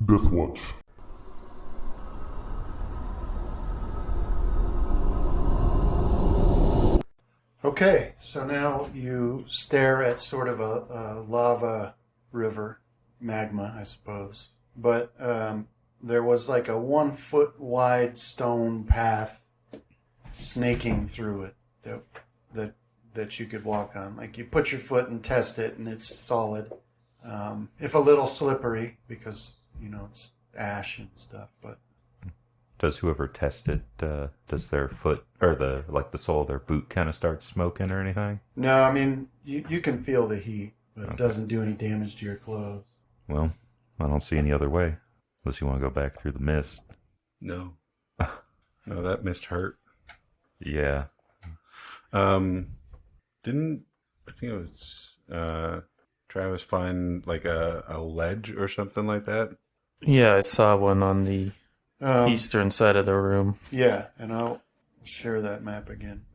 Death Watch. Okay, so now you stare at sort of a lava river, magma, I suppose. But there was like a 1 foot wide stone path snaking through it that you could walk on. Like you put your foot and test it, and it's solid. If a little slippery because it's ash and stuff, but. Does whoever tested, does their foot or the sole of their boot kind of start smoking or anything? No, I mean you can feel the heat, but it doesn't do any damage to your clothes. Well, I don't see any other way, unless you want to go back through the mist. No, no, that mist hurt. Yeah. Didn't I think it was Travis find like a ledge or something like that? Yeah, I saw one on the eastern side of the room. Yeah, and I'll share that map again.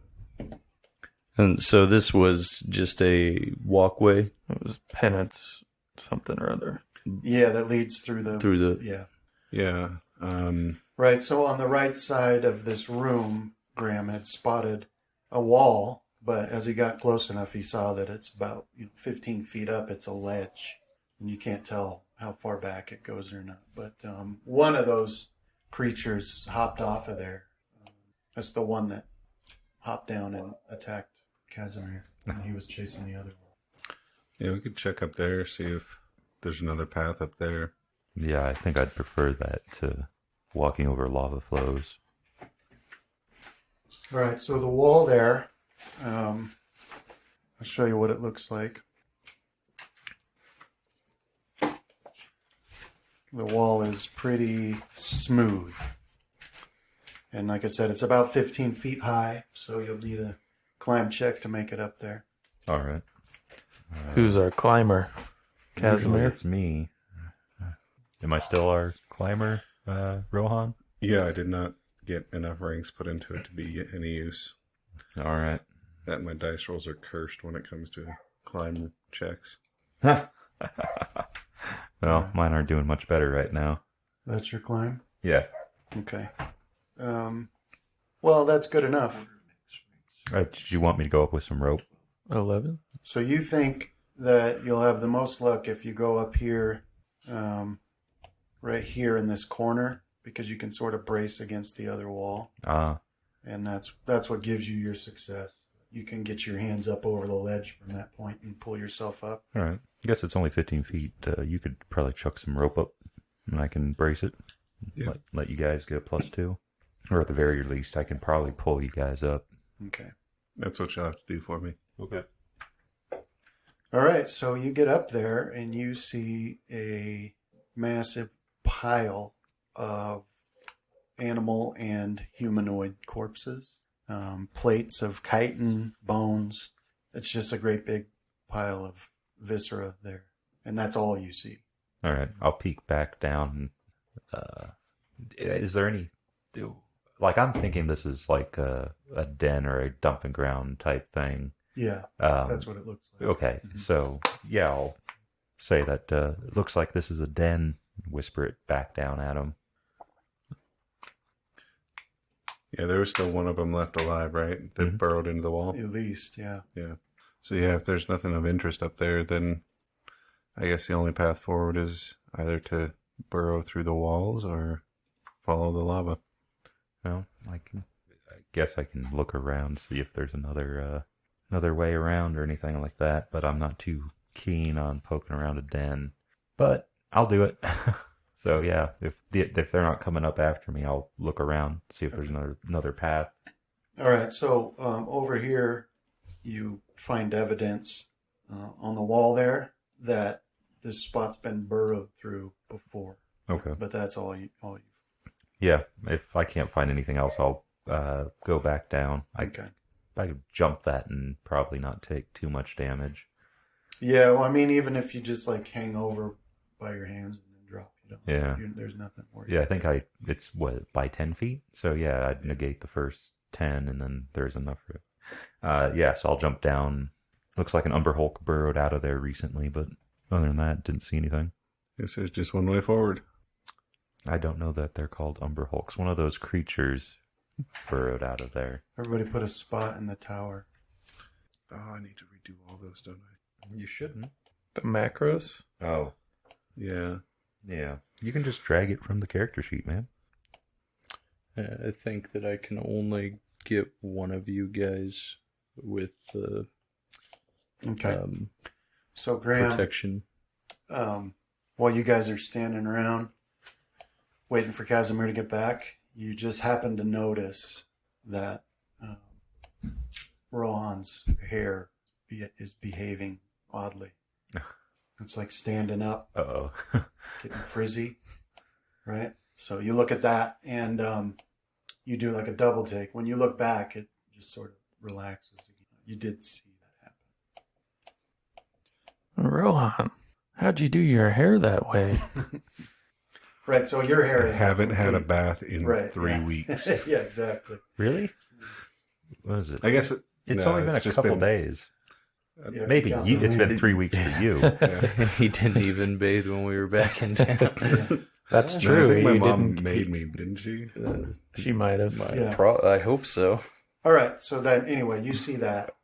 And so this was just a walkway? It was Penance something or other. Yeah, that leads through the... Yeah. Yeah. Right, so on the right side of this room, Graham had spotted a wall, but as he got close enough, he saw that it's about 15 feet up. It's a ledge, and you can't tell how far back it goes or not. But one of those creatures hopped off of there. That's the one that hopped down and attacked Casimir, and he was chasing the other one. Yeah, we could check up there, see if there's another path up there. Yeah, I think I'd prefer that to walking over lava flows. All right, so the wall there, I'll show you what it looks like. The wall is pretty smooth. And like I said, it's about 15 feet high, so you'll need a climb check to make it up there. All right. Who's our climber? Usually Casimir? it's me. Am I still our climber, Rohan? Yeah, I did not get enough ranks put into it to be any use. All right. That my dice rolls are cursed when it comes to climb checks. Well, mine aren't doing much better right now. That's your climb? Yeah. Okay. Well, that's good enough. Did you want me to go up with some rope? 11? So you think that you'll have the most luck if you go up here, right here in this corner, because you can sort of brace against the other wall. And that's what gives you your success. You can get your hands up over the ledge from that point and pull yourself up. All right. I guess it's only 15 feet. You could probably chuck some rope up, and I can brace it. Yeah. Let you guys get a +2. Or at the very least, I can probably pull you guys up. Okay. That's what you'll have to do for me. Okay. All right, so you get up there and you see a massive pile of animal and humanoid corpses. Plates of chitin, bones. It's just a great big pile of viscera there. And that's all you see. All right. I'll peek back down. Is there any... Like, I'm thinking this is like a den or a dumping ground type thing. Yeah, that's what it looks like. Okay. Mm-hmm. So, yeah, I'll say that it looks like this is a den. Whisper it back down at him. Yeah, there was still one of them left alive, right? That burrowed into the wall? At least, yeah. Yeah. So, yeah, if there's nothing of interest up there, then I guess the only path forward is either to burrow through the walls or follow the lava. Well, I guess I can look around, see if there's another way around or anything like that, but I'm not too keen on poking around a den. But I'll do it. So yeah, if they're not coming up after me, I'll look around, see if there's another path. All right, so over here you find evidence on the wall there that this spot's been burrowed through before. Okay. But that's all you. Yeah, if I can't find anything else, I'll go back down. Okay. I could jump that and probably not take too much damage. Yeah, well, I mean, even if you just like hang over by your hands and then drop, Yeah. There's nothing worth. Yeah, I think it's by 10 feet. So yeah, I'd negate the first 10, and then there's enough for it. Yeah, so I'll jump down. Looks like an Umber Hulk burrowed out of there recently, but other than that, didn't see anything. Guess there's just one way forward. I don't know that they're called Umber Hulks. One of those creatures burrowed out of there. Everybody put a spot in the tower. Oh, I need to redo all those, don't I? You shouldn't. The macros? Oh. Yeah. Yeah. You can just drag it from the character sheet, man. I think that I can only get one of you guys with the Okay. So Graham, protection. while you guys are standing around waiting for Casimir to get back, you just happen to notice that Rohan's hair is behaving oddly. It's like standing up, Uh-oh. getting frizzy, right? So you look at that and you do like a double take. When you look back, it just sort of relaxes again. You did see that happen. Rohan, how'd you do your hair that way? Right, so your hair I is... haven't had a bath in Right, 3 yeah. weeks. Yeah, exactly. Really? What is it? I guess It's no, only been a just couple days. Yeah, if Maybe. you count It's the- been 3 weeks for you. He didn't even bathe when we were back in town. That's No, true. I think my You mom didn't- made me, didn't she? She might have. Yeah. I hope so. All right, so then anyway, you see that,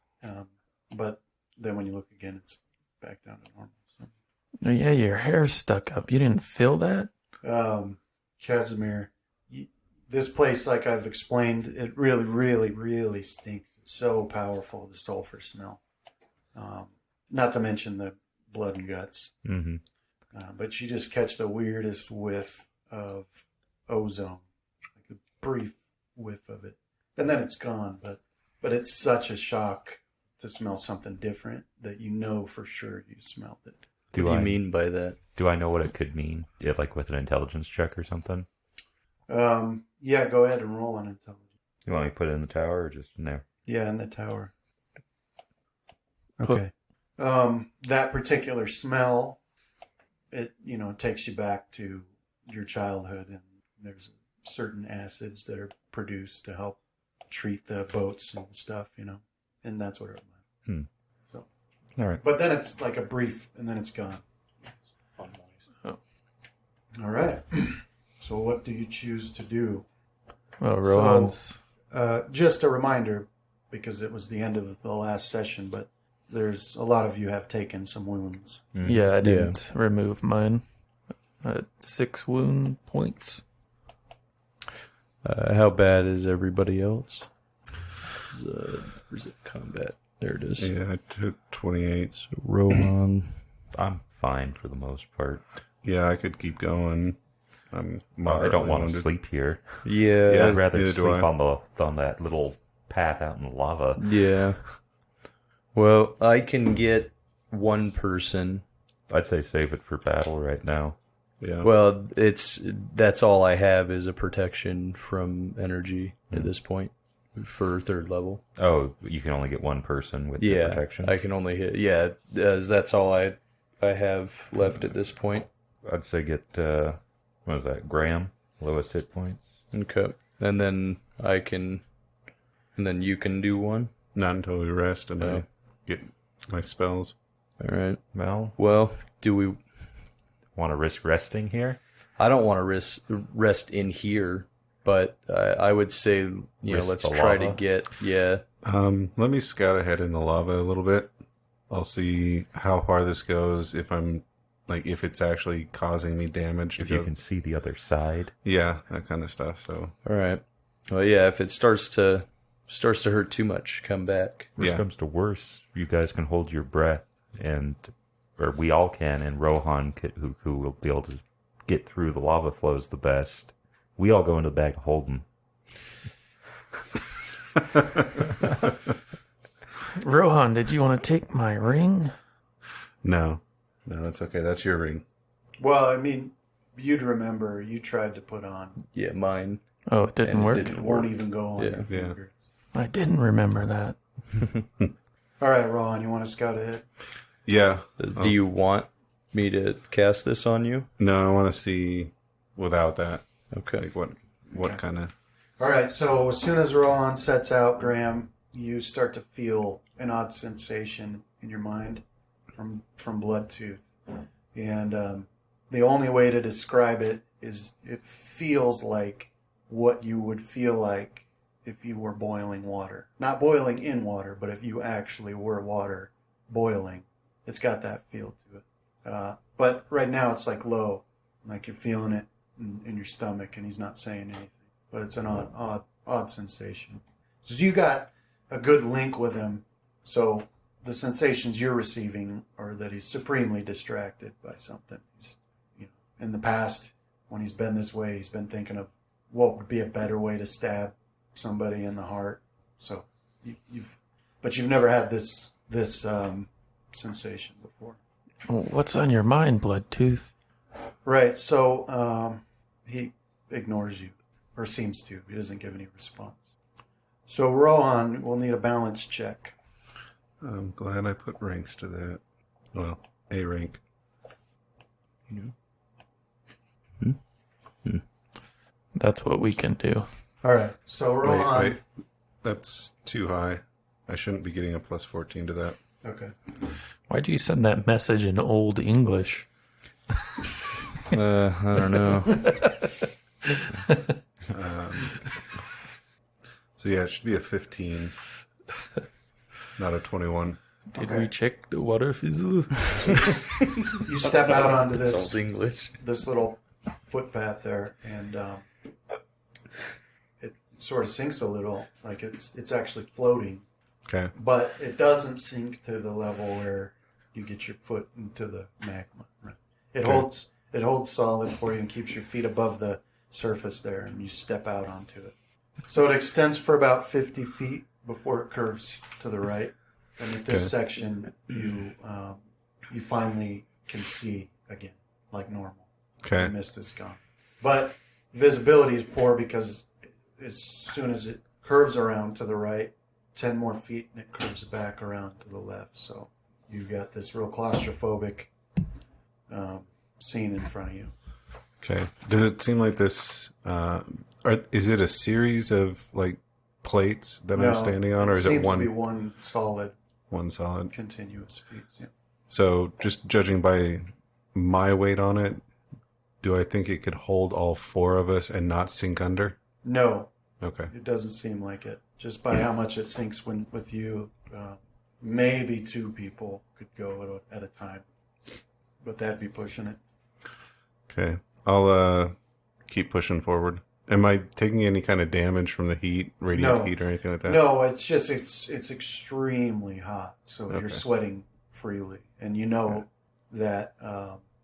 but then when you look again, it's back down to normal. So. Oh, yeah, your hair's stuck up. You didn't feel that? Casimir, this place, like I've explained, it really, really, really stinks. It's so powerful, the sulfur smell. Not to mention the blood and guts. Mm-hmm. But you just catch the weirdest whiff of ozone, like a brief whiff of it. And then it's gone, but it's such a shock to smell something different that you know for sure you smelled it. What do you mean by that? Do I know what it could mean? Yeah, like with an intelligence check or something? Yeah, go ahead and roll on intelligence. You want me to put it in the tower or just in there? Yeah, in the tower. Okay. That particular smell, it takes you back to your childhood, and there's certain acids that are produced to help treat the boats and stuff, and that's what it was. So, All right. but then it's like a brief, and then it's gone. Oh. All right. So what do you choose to do? Well, Rohan's... Just a reminder, because it was the end of the last session, but there's a lot of you have taken some wounds. Mm-hmm. Yeah, I didn't remove mine. 6 wound points. How bad is everybody else? Where's it? Combat. There it is. Yeah, I took 28. So Rohan. I'm fine for the most part. Yeah, I could keep going. I'm moderately I don't want to wounded. sleep here. Yeah. I'd rather neither do sleep I. on that little path out in the lava. Yeah. Well, I can get one person. I'd say save it for battle right now. Yeah. Well, that's all I have is a protection from energy at this point for 3rd level. Oh, you can only get one person with the protection? I can only hit. Yeah, that's all I have left at this point. I'd say get, what was that, Graham? Lowest hit points? Okay, and then you can do one. Not until we rest and Oh. I get my spells. All right. Well, Do we? want to risk resting here? I don't want to rest in here, but I would say Risk let's the try to lava? get Let me scout ahead in the lava a little bit. I'll see how far this goes, if it's actually causing me damage. If you can see the other side. Yeah, that kind of stuff. So All right. Well, yeah. If it starts to hurt too much, come back. Worst Yeah. comes to worse, you guys can hold your breath, or we all can, and Rohan, who will be able to get through the lava flows the best. We all go into the bag of holding. Rohan, did you want to take my ring? no, that's okay. That's your ring. Well, I mean, you'd remember you tried to put on. Yeah, mine. Oh, it didn't And it work? didn't It work. won't even go on Yeah. your finger. I didn't remember that. All right, Ron, you want to scout ahead? Yeah. Do you want me to cast this on you? No, I want to see without that. Okay. Like what kind of. All right, so as soon as Ron sets out, Graham, you start to feel an odd sensation in your mind from Bloodtooth. And the only way to describe it is it feels like what you would feel like if you were boiling water. Not boiling in water, but if you actually were water boiling. It's got that feel to it. But right now it's like low, like you're feeling it in your stomach, and he's not saying anything. But it's an odd sensation. So you got a good link with him. So the sensations you're receiving are that he's supremely distracted by something. He's, in the past, when he's been this way, he's been thinking of what would be a better way to stab somebody in the heart. So you've never had this sensation before. What's on your mind, Bloodtooth? Right. So he ignores you, or seems to. He doesn't give any response. So Rohan will need a balance check. I'm glad I put ranks to that. Well, a rank. That's what we can do. All right. So Rohan. Wait. That's too high. I shouldn't be getting a plus 14 to that. Okay. Why'd you send that message in Old English? I don't know. So yeah, it should be a 15, not a 21. Did we check the water fizzle? You step out onto It's this Old English. this little footpath there, and it sort of sinks a little, like it's actually floating, Okay. but it doesn't sink to the level where you get your foot into the magma. Right? It holds solid for you and keeps your feet above the surface there, and you step out onto it. So it extends for about 50 feet before it curves to the right, and at this section you finally can see again like normal. Okay. The mist is gone. But visibility is poor because as soon as it curves around to the right, 10 more feet, and it curves back around to the left. So you got this real claustrophobic scene in front of you. Okay. Does it seem like this? Is it a series of like plates that I'm standing on, or is it seems one? to be one solid, One solid. continuous piece. Yeah. So just judging by my weight on it, do I think it could hold all four of us and not sink under? No, Okay. it doesn't seem like it. Just by how much it sinks with you, maybe two people could go at a time, but that'd be pushing it. Okay. I'll keep pushing forward. Am I taking any kind of damage from the heat, radiant heat, or anything like that? No, it's just it's extremely hot, so you're sweating freely, and you know that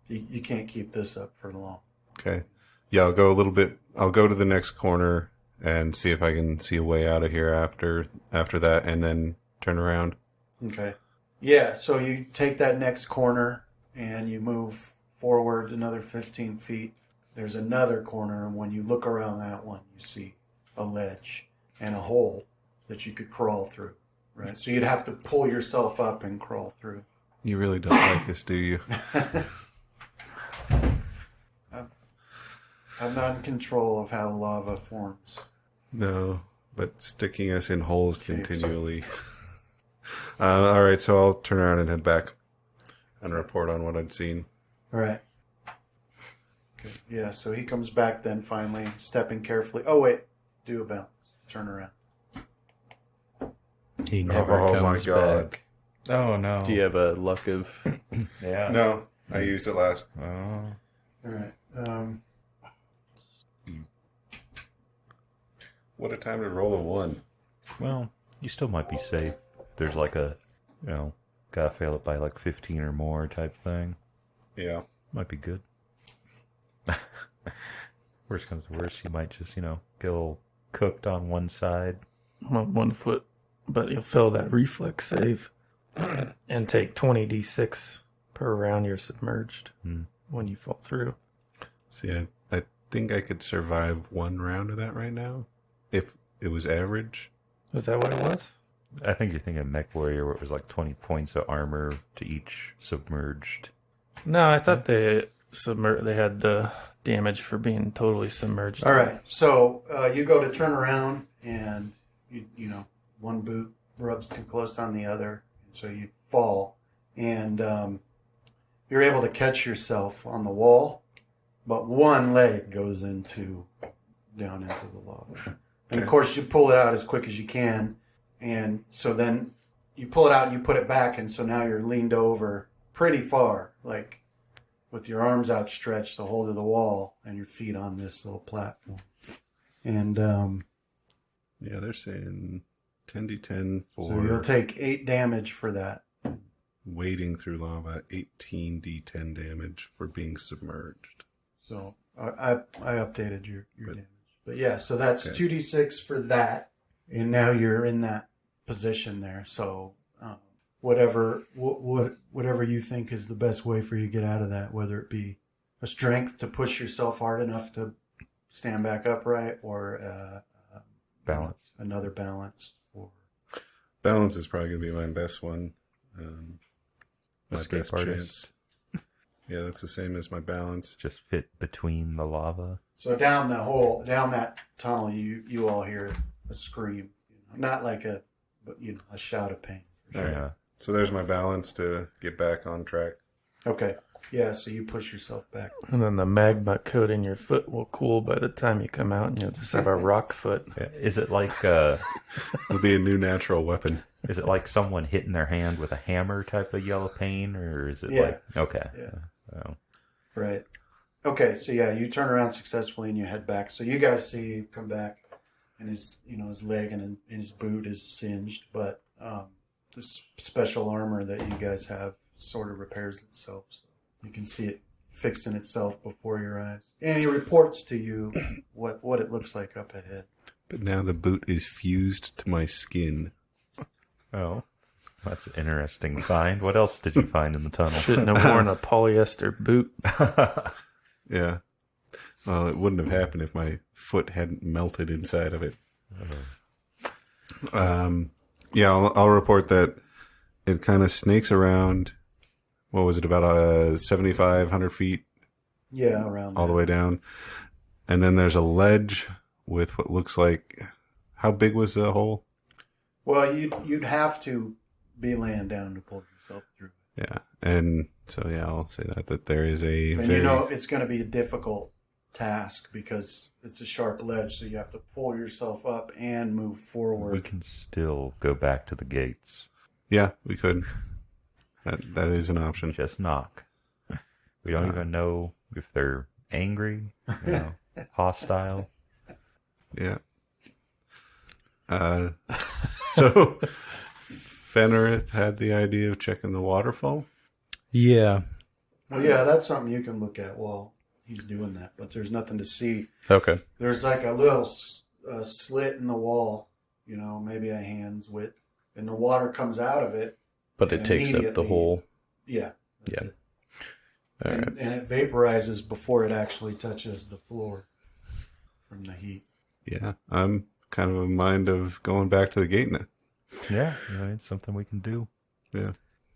you can't keep this up for long. Okay. Yeah, I'll go a little bit. I'll go to the next corner and see if I can see a way out of here after that, and then turn around. Okay. Yeah, so you take that next corner and you move forward another 15 feet. There's another corner, and when you look around that one, you see a ledge and a hole that you could crawl through. Right? So you'd have to pull yourself up and crawl through. You really don't like this, do you? I'm not in control of how lava forms. No, but sticking us in holes continually. All right, so I'll turn around and head back and report on what I'd seen. All right. Okay. Yeah, so he comes back then finally, stepping carefully. Oh, wait. Do a bounce. Turn around. He never Oh, my comes God. back. Oh no. Do you have a luck of... Yeah. No, I used it last. Oh. All right. What a time to roll a 1. Well, you still might be safe. There's like a, gotta fail it by like 15 or more type thing. Yeah. Might be good. Worst comes to worst, you might just, get a little cooked on one side. Well, 1 foot, but you'll fail that reflex save and take 20d6 per round you're submerged when you fall through. See, I think I could survive 1 round of that right now. If it was average. Is that what it was? I think you're thinking Mech Warrior where it was like 20 points of armor to each submerged. No, I thought they had the damage for being totally submerged. All right. So you go to turn around, and one boot rubs too close on the other, and so you fall. And you're able to catch yourself on the wall, but one leg goes down into the lava. And of course, you pull it out as quick as you can, and so then you pull it out and you put it back, and so now you're leaned over pretty far, like with your arms outstretched to hold of the wall and your feet on this little platform. And yeah, they're saying 10d10 for so you'll take 8 damage for that. wading through lava, 18d10 damage for being submerged. So I updated your damage. But yeah, so that's 2d6 for that, and now you're in that position there. So whatever you think is the best way for you to get out of that, whether it be a strength to push yourself hard enough to stand back upright, or Balance. Another balance. Or Balance is probably going to be my best one. My Escape best artist. chance. Yeah, that's the same as my balance. Just fit between the lava. so down that tunnel, you all hear a scream, not like a shout of pain. All right. So there's my balance to get back on track. Okay. Yeah, so you push yourself back. And then the magma coat in your foot will cool by the time you come out, and you'll just have a rock foot. Is it like It'll be a new natural weapon. is it like someone hitting their hand with a hammer type of yellow paint, or is it Yeah. like okay? Yeah. Oh. Right. Okay, so yeah, you turn around successfully and you head back. So you guys see you come back, and his leg and his boot is singed, but this special armor that you guys have sort of repairs itself. So you can see it fixing itself before your eyes. And he reports to you what it looks like up ahead. But now the boot is fused to my skin. Oh, that's an interesting find. What else did you find in the tunnel? Shouldn't have worn a polyester boot. Yeah. Well, it wouldn't have happened if my foot hadn't melted inside of it. Yeah, I'll report that it kind of snakes around. What was it, about 7,500 feet Yeah, around all the there. way down? And then there's a ledge with what looks like... How big was the hole? Well, you'd have to be laying down to pull yourself through. Yeah. And so, yeah, I'll say that there is a And very... it's going to be a difficult task because it's a sharp ledge, so you have to pull yourself up and move We forward. can still go back to the gates. Yeah, we could. That is an option. Just knock. We don't even know if they're angry, hostile. Yeah. So Fenrith had the idea of checking the waterfall. Yeah. Well, yeah, that's something you can look at while he's doing that, but there's nothing to see. Okay. There's like a little slit in the wall, maybe a hand's width, and the water comes out of it. But it And takes up the immediately- whole. Yeah. that's Yeah. it. All And, right. and it vaporizes before it actually touches the floor from the heat. Yeah, I'm kind of in mind of going back to the gate now. Yeah, it's something we can do. Yeah.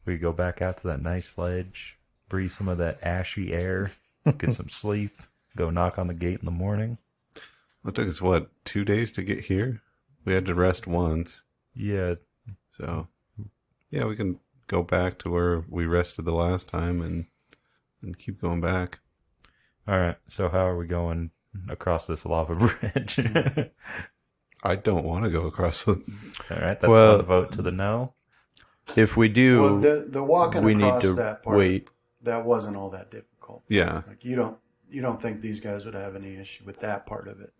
We go back out to that nice ledge, breathe some of that ashy air, get some sleep, go knock on the gate in the morning. It took us, 2 days to get here? We had to rest once. Yeah, So, yeah, we can go back to where we rested the last time and keep going back. all right. So how are we going across this lava bridge? I don't want to go across the... All right, that's Well- one vote to the no. If we do, Well, the walking we need across to that part, wait. that wasn't all that difficult. Yeah, Like you don't think these guys would have any issue with that part of it.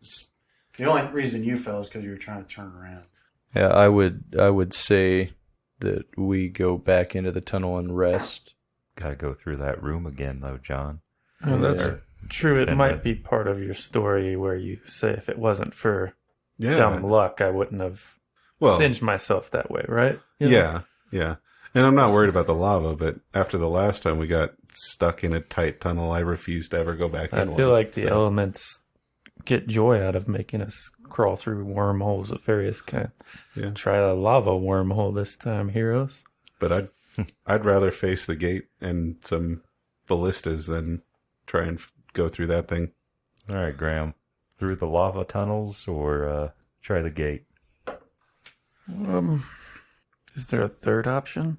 The only reason you fell is because you were trying to turn around. Yeah, I would say that we go back into the tunnel and rest. Got to go through that room again, though, John. Well, that's Or- true. It Then might what? be part of your story where you say, if it wasn't for yeah. dumb luck, I wouldn't have Well, singed myself that way, right? yeah. And I'm not worried about the lava, but after the last time we got stuck in a tight tunnel, I refuse to ever go back in I feel one. like the elements get joy out of making us crawl through wormholes of various kinds. Yeah. Try a lava wormhole this time, heroes. But I'd rather face the gate and some ballistas than try and go through that thing. All right, Graham. Through the lava tunnels or try the gate? Is there a third option?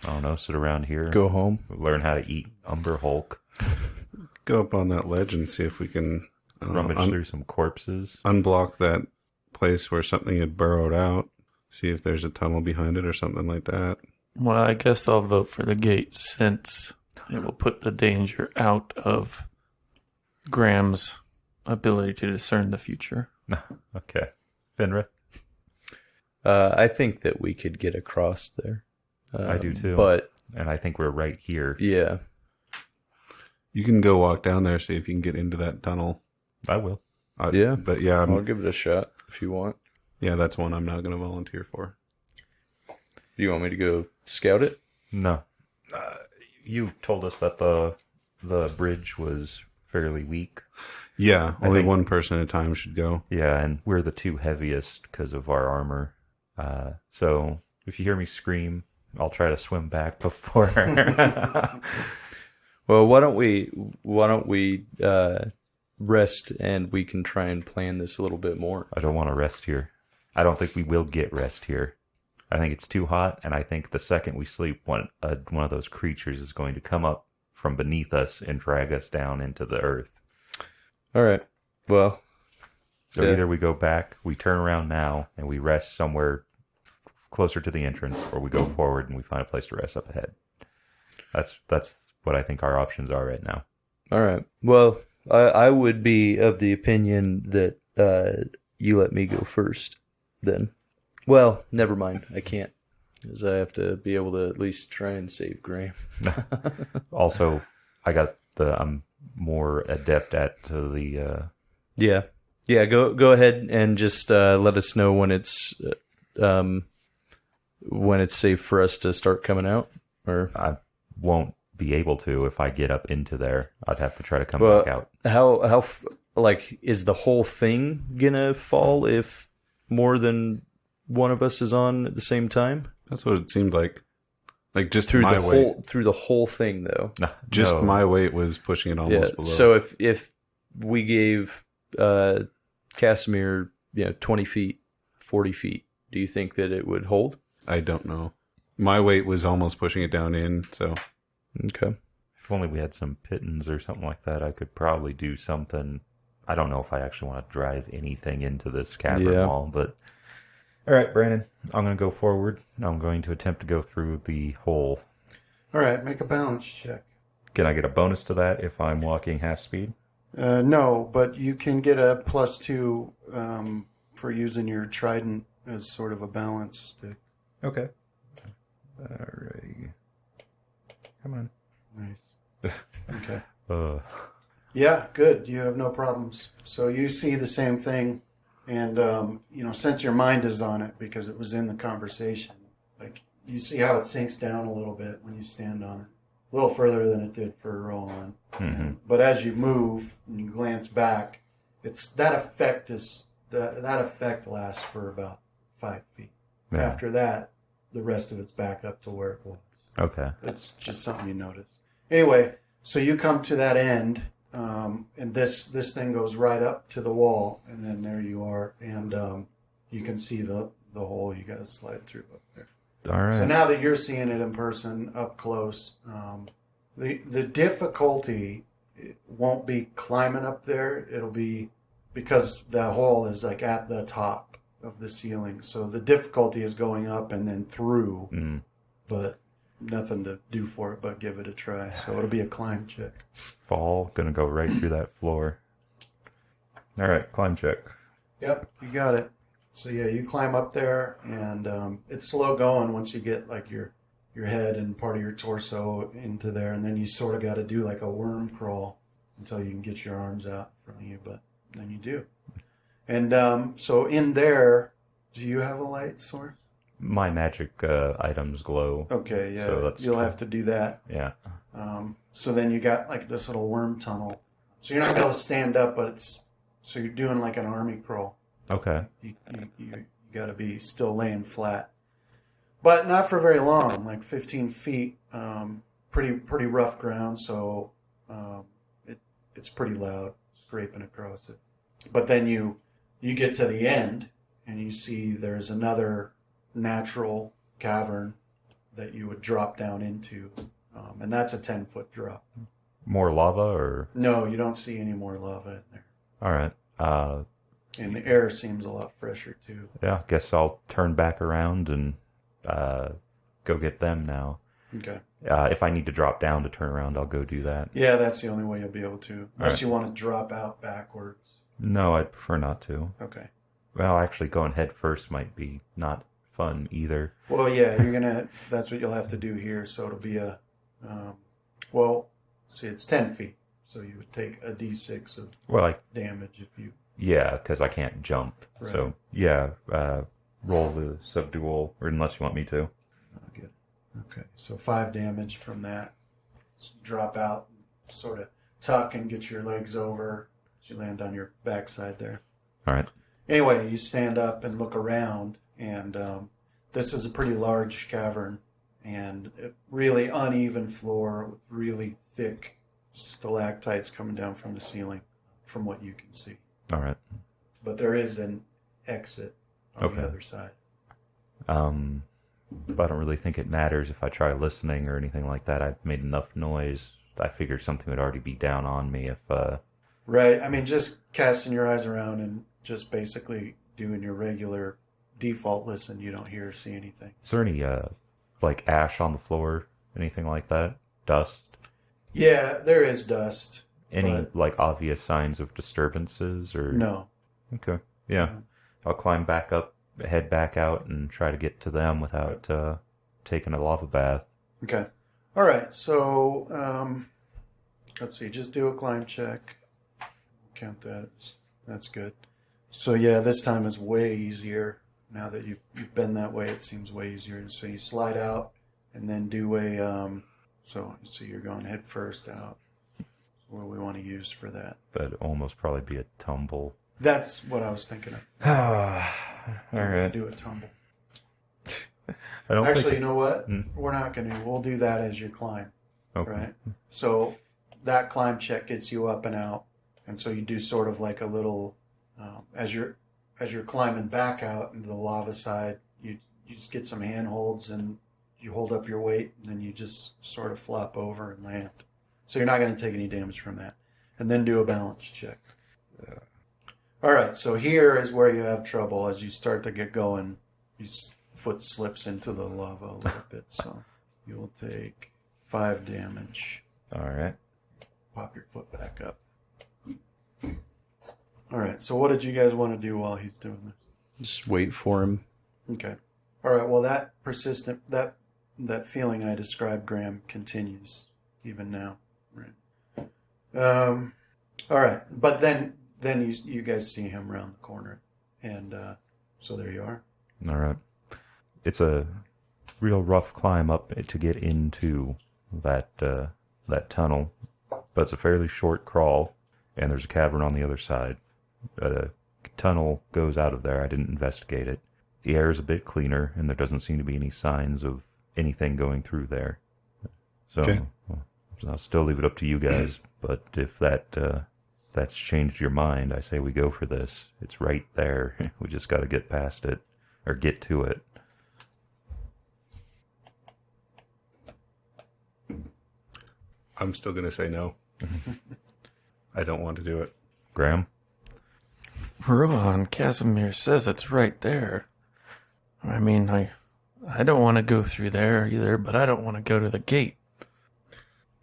I don't know, sit around here, Go home. learn how to eat Umber Hulk, Go up on that ledge and see if we can rummage through some corpses. unblock that place where something had burrowed out. See if there's a tunnel behind it or something like that. Well, I guess I'll vote for the gate since it will put the danger out of Graham's ability to discern the future. Okay. Finra? I think that we could get across there. I do too. But, And I think we're right here. yeah. You can go walk down there, see if you can get into that tunnel. I will. Yeah. But yeah, I'll give it a shot if you want. yeah, that's one I'm not going to volunteer for. Do you want me to go scout it? No. You told us that the bridge was fairly weak. Yeah, only think- one person at a time should go. Yeah, and we're the two heaviest because of our armor. So if you hear me scream, I'll try to swim back before. Well, why don't we rest and we can try and plan this a little bit more. I don't want to rest here. I don't think we will get rest here. I think it's too hot, and I think the second we sleep, one of those creatures is going to come up from beneath us and drag us down into the earth. All right. Well, So yeah. either we go back, we turn around now, and we rest somewhere closer to the entrance, or we go forward and we find a place to rest up ahead. That's what I think our options are right now. All right. Well, I would be of the opinion that you let me go first then. Well, never mind. I can't. Because I have to be able to at least try and save Graham. Also, I'm more adept at the. Yeah. Yeah, go ahead and just let us know when it's safe for us to start coming out. Or I won't be able to if I get up into there. I'd have to try to come Well, back out. how is the whole thing gonna fall if more than one of us is on at the same time? That's what it seemed like. Like just Through my the weight. through the whole thing though. Just No. my weight was pushing it almost Yeah. below. So if we gave Casimir 20 feet, 40 feet, do you think that it would hold? I don't know. My weight was almost pushing it down in, so Okay. If only we had some pittons or something like that, I could probably do something. I don't know if I actually want to drive anything into this cavern Yeah. wall, but all right, Brandon, I'm going to go forward. I'm going to attempt to go through the hole. All right, make a balance check. Can I get a bonus to that if I'm walking half speed? No, but you can get a +2 for using your trident as sort of a balance stick. Okay. All right. Come on. Nice. Okay. Yeah. Good. You have no problems. So you see the same thing, and since your mind is on it because it was in the conversation, like you see how it sinks down a little bit when you stand on it, a little further than it did for Roland. Mm-hmm. But as you move and you glance back, that effect lasts for about 5 feet. Yeah. After that, the rest of it's back up to where it was. Okay. It's just something you notice. Anyway, so you come to that end, and this thing goes right up to the wall, and then there you are, and you can see the hole you got to slide through up there. All right. So now that you're seeing it in person, up close, the difficulty won't be climbing up there. It'll be because the hole is like at the top of the ceiling. So the difficulty is going up and then through, but nothing to do for it but give it a try. So it'll be a climb check. Fall. Gonna go right through that floor. All right. Climb check. Yep, you got it. So yeah, you climb up there, and it's slow going once you get like your head and part of your torso into there, and then you sort of got to do like a worm crawl until you can get your arms out in front of you, but then you do. And so in there, do you have a light source? My magic items glow. Okay, yeah, So that's you'll cool. have to do that. Yeah. So then you got like this little worm tunnel. So you're not going to stand up, but so you're doing like an army crawl. Okay. You got to be still laying flat, but not for very long, like 15 feet. Pretty rough ground, so it's pretty loud scraping across it. But then you get to the end, and you see there's another natural cavern that you would drop down into, and that's a 10-foot drop. More lava, or No, you don't see any more lava in there. all right? And the air seems a lot fresher too. Yeah, guess I'll turn back around and go get them now. Okay. If I need to drop down to turn around, I'll go do that. Yeah, that's the only way you'll be able to. Unless right. you want to drop out backwards. No, I'd prefer not to. Okay. Well, actually, going head first might be not fun either. Well, yeah, that's what you'll have to do here. So it'll be see, it's 10 feet. So you would take a d6 of damage if you... Yeah, because I can't jump. Right. So, yeah, roll the subdual, or unless you want me to. Oh, good. Okay, so 5 damage from that. So drop out, sort of tuck and get your legs over. You land on your backside there. All right. Anyway, you stand up and look around, and this is a pretty large cavern, and a really uneven floor with really thick stalactites coming down from the ceiling, from what you can see. All right. But there is an exit on the other side. But I don't really think it matters if I try listening or anything like that. I've made enough noise. I figured something would already be down on me if... Right. I mean, just casting your eyes around and just basically doing your regular default listen, you don't hear or see anything. Is there any, like, ash on the floor? Anything like that? Dust? Yeah, there is dust. Any, like, obvious signs of disturbances? Or No. Okay. Yeah. I'll climb back up, head back out, and try to get to them without taking a lava bath. Okay. All right. So, let's see. Just do a climb check. Count that. That's good. So, yeah, this time is way easier. Now that you've been that way, it seems way easier. And so you slide out and then do a... So you're going head first out. What do we want to use for that? That'd almost probably be a tumble. That's what I was thinking of. All right. Do a tumble. I don't Actually, think you know what? We're not going to. We'll do that as your climb. Okay. Right? So that climb check gets you up and out. And so you do sort of like a little, as you're climbing back out into the lava side, you just get some handholds and you hold up your weight and then you just sort of flop over and land. So you're not going to take any damage from that. And then do a balance check. All right, so here is where you have trouble. As you start to get going, your foot slips into the lava a little bit. So you'll take 5 damage. All right. Pop your foot back up. All right, so what did you guys want to do while he's doing this? Just wait for him. Okay. All right, well, that persistent, that feeling I described, Graham, continues even now. Right. All right, but then you guys see him around the corner, and so there you are. All right. It's a real rough climb up to get into that tunnel, but it's a fairly short crawl, and there's a cavern on the other side. A tunnel goes out of there. I didn't investigate it. The air is a bit cleaner, and there doesn't seem to be any signs of anything going through there. So, Okay. I'll still leave it up to you guys, but if that's changed your mind, I say we go for this. It's right there. We just got to get past it, or get to it. I'm still going to say no. I don't want to do it. Graham? Rohan, Casimir says it's right there. I mean, I don't want to go through there either, but I don't want to go to the gate.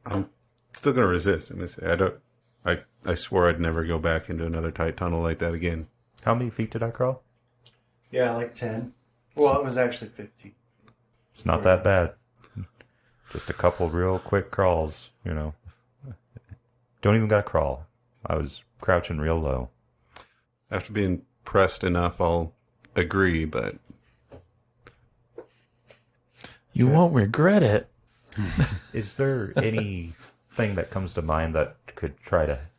I'm still going to resist. I'm gonna say, I swore I'd never go back into another tight tunnel like that again. How many feet did I crawl? Yeah, like 10. Well, it was actually 15. It's not that bad. Just a couple real quick crawls, you know. Don't even gotta crawl. I was crouching real low. After being pressed enough, I'll agree, but You won't regret it. Is there anything that comes to mind that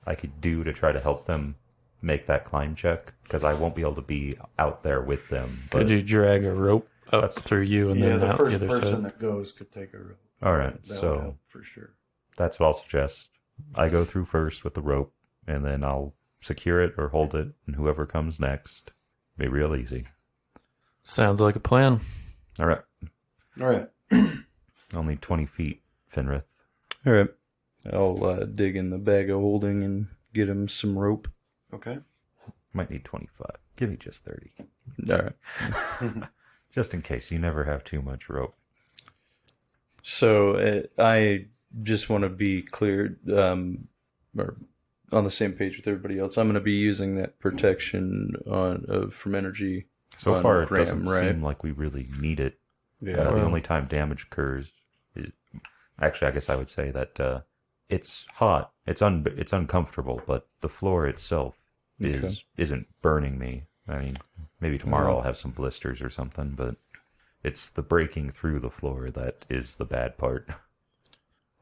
I could do to try to help them make that climb check? Because I won't be able to be out there with them. Could you drag a rope up through you and Yeah, then the out first the other person side? that goes could take a rope. All right, That would so help for sure. that's what I'll suggest. I go through first with the rope, and then I'll secure it or hold it, and whoever comes next, be real easy. Sounds like a plan. All right. All right. Only 20 feet, Fenrith. All right. I'll dig in the bag of holding and get him some rope. Okay. Might need 25. Give me just 30. All right. Just in case. You never have too much rope. So I just want to be clear, or on the same page with everybody else. I'm going to be using that protection from energy. So on far, it Graham, doesn't right? seem like we really need it. Yeah. The only time damage occurs is... Actually, I guess I would say that it's hot. It's uncomfortable, but the floor itself isn't burning me. I mean, maybe tomorrow I'll have some blisters or something, but it's the breaking through the floor that is the bad part.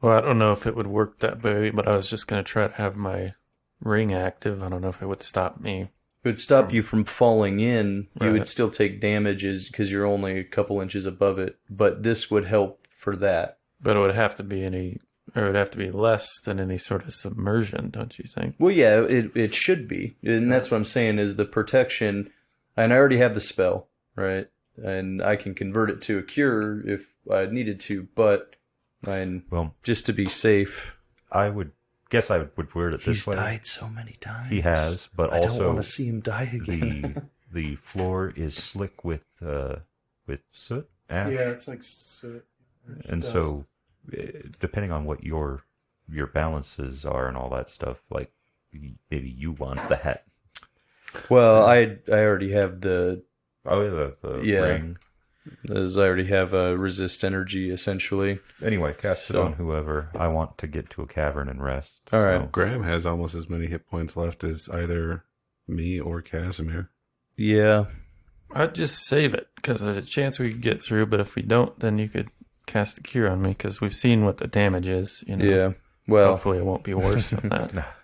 Well, I don't know if it would work that way, but I was just going to try to have my ring active. I don't know if it would stop me. It would stop you from falling in. You Right. would still take damages because you're only a couple inches above it, but this would help for that. But it would have to be less than any sort of submersion, don't you think? Well, yeah, it should be. And that's what I'm saying is the protection, and I already have the spell, right? And I can convert it to a cure if I needed to, but Well, just to be safe. I would guess I would word it this He's way. died so many times. He has, but I also don't want to see him die again. the floor is slick with soot, ash, Yeah, it's like soot. and Dust. so depending on what your balances are and all that stuff, like maybe you want the hat. Well, I already have the The ring. as I already have a resist energy essentially. Anyway, cast it So- on whoever. I want to get to a cavern and rest. All right. Graham has almost as many hit points left as either me or Casimir. Yeah. I'd just save it, because there's a chance we could get through, but if we don't, then you could cast a cure on me, because we've seen what the damage is. You know? Yeah. Well, Hopefully it won't be worse than that.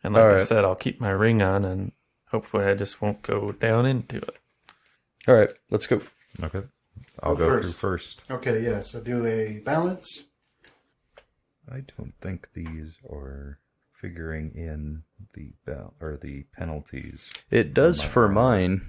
And like All I right. said, I'll keep my ring on, and hopefully I just won't go down into it. all right. Let's go. Okay. I'll Go go first. through first. Okay, yeah. So do a balance. I don't think these are figuring in the the penalties. It does My for armor. mine,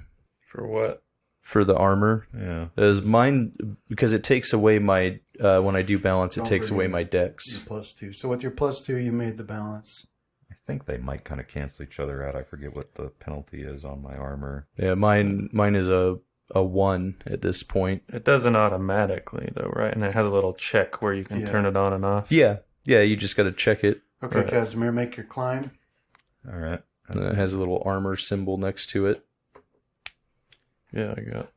For what? for the armor. Yeah. As mine, because it takes away my, when I do balance, it Don't takes away forget my dex. Your +2. So with your +2, you made the balance. I think they might kind of cancel each other out. I forget what the penalty is on my armor. Yeah, mine is a 1 at this point. It doesn't automatically, though, right? And it has a little check where you can Yeah. turn it on and off. Yeah, you just got to check it. Okay, Right. Casimir, make your climb. All right. It has a little armor symbol next to it. Yeah, I got.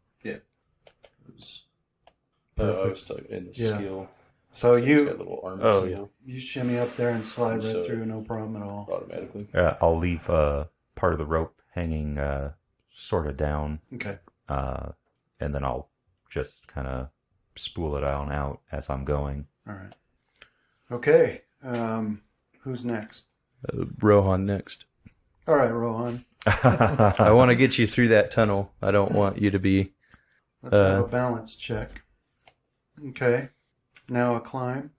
I was talking in the Yeah. skill. So It's got a you little armor Oh, symbol you shimmy up there and slide right So- through, no problem at all. automatically. I'll leave part of the rope hanging sort of down, Okay. and then I'll just kind of spool it on out as I'm going. All right. Okay. Who's next? Rohan next. All right, Rohan. I want to get you through that tunnel. I don't want you to be. Let's have a balance check. Okay. Now a climb.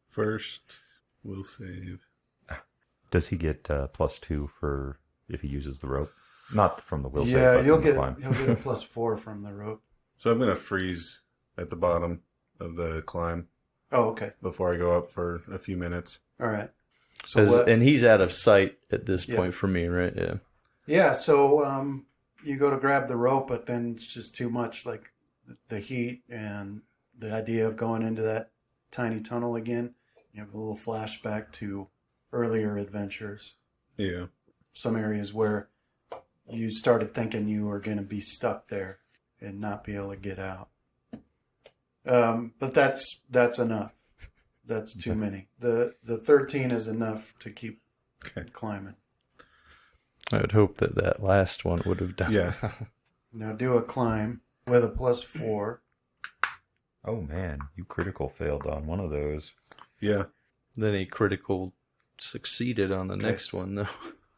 First, we'll save. Does he get +2 for if he uses the rope? Not from the will save, Yeah, but you'll from the get climb. he'll get a +4 from the rope. So I'm going to freeze at the bottom of the climb Oh, okay. before I go up for a few minutes. All right. So what, And he's out of sight at this Yeah. point for me, right? Yeah. yeah, so you go to grab the rope, but then it's just too much, like the heat and the idea of going into that tiny tunnel again. You have a little flashback to earlier adventures. Yeah. Some areas where you started thinking you were going to be stuck there and not be able to get out. But that's enough. That's too many. The 13 is enough to keep climbing. I would hope that last one would have done. Yeah. Now do a climb with a +4. Oh man, you critical failed on one of those. Yeah. Then he critical succeeded on the Okay. next one, though.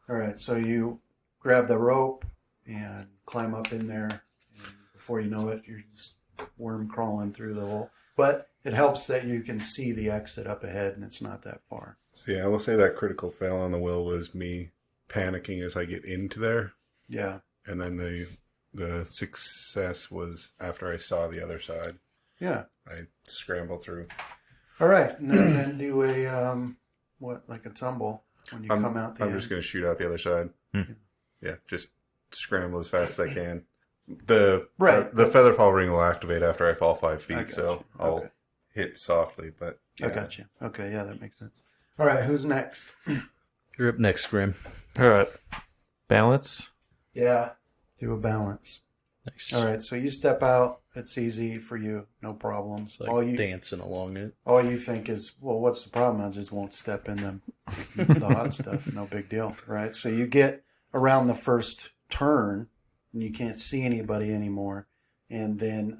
All right, so you grab the rope and climb up in there. And before you know it, you're just worm crawling through the hole. But it helps that you can see the exit up ahead, and it's not that far. So yeah, I will say that critical fail on the will was me panicking as I get into there, Yeah. and then the the success was after I saw the other side. Yeah. I scramble through. All right. And then do a, like a tumble when you come out the I'm end. just going to shoot out the other side. Yeah, just scramble as fast as I can. The featherfall ring will activate after I fall 5 feet, so I'll hit softly. But yeah. I got you. Okay, yeah, that makes sense. All right, who's next? You're up next, Grim. All right. Balance. Yeah, do a balance. Nice. All right, so you step out. It's easy for you, no problem. It's like dancing along it. All you think is, well, what's the problem? I just won't step in the hot stuff. No big deal, right? So you get around the first turn, and you can't see anybody anymore, and then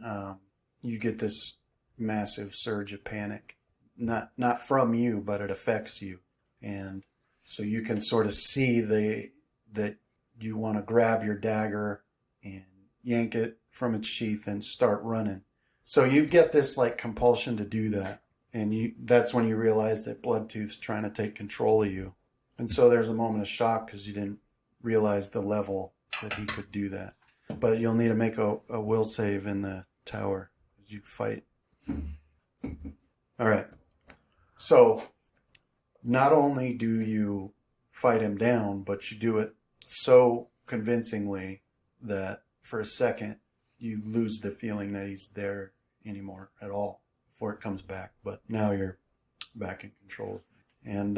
you get this massive surge of panic. Not from you, but it affects you, and so you can sort of see that you want to grab your dagger and yank it from its sheath and start running. So you get this like compulsion to do that, and that's when you realize that Bloodtooth's trying to take control of you, and so there's a moment of shock because you didn't realize the level that he could do that. But you'll need to make a will save in the tower as you fight. All right. So not only do you fight him down, but you do it so convincingly that for a second you lose the feeling that he's there anymore at all before it comes back. But now you're back in control. And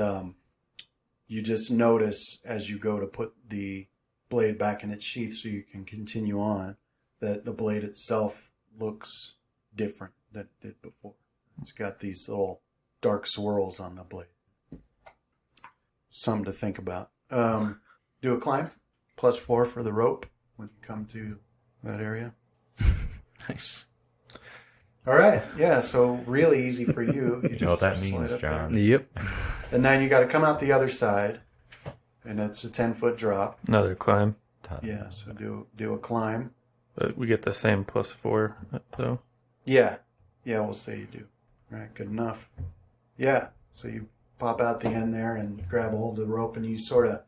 you just notice as you go to put the blade back in its sheath so you can continue on that the blade itself looks different than it did before. It's got these little dark swirls on the blade. Something to think about. Do a climb. +4 for the rope when you come to that area. Nice. All right. Yeah, so really easy for you. You know what that slide means, up there. John? Yep. And then you got to come out the other side, and it's a 10-foot drop. Another climb. Yeah, so do a climb. But we get the same +4, though. Yeah, we'll say you do. All right, good enough. Yeah, so you pop out the end there and grab a hold of the rope, and you sort of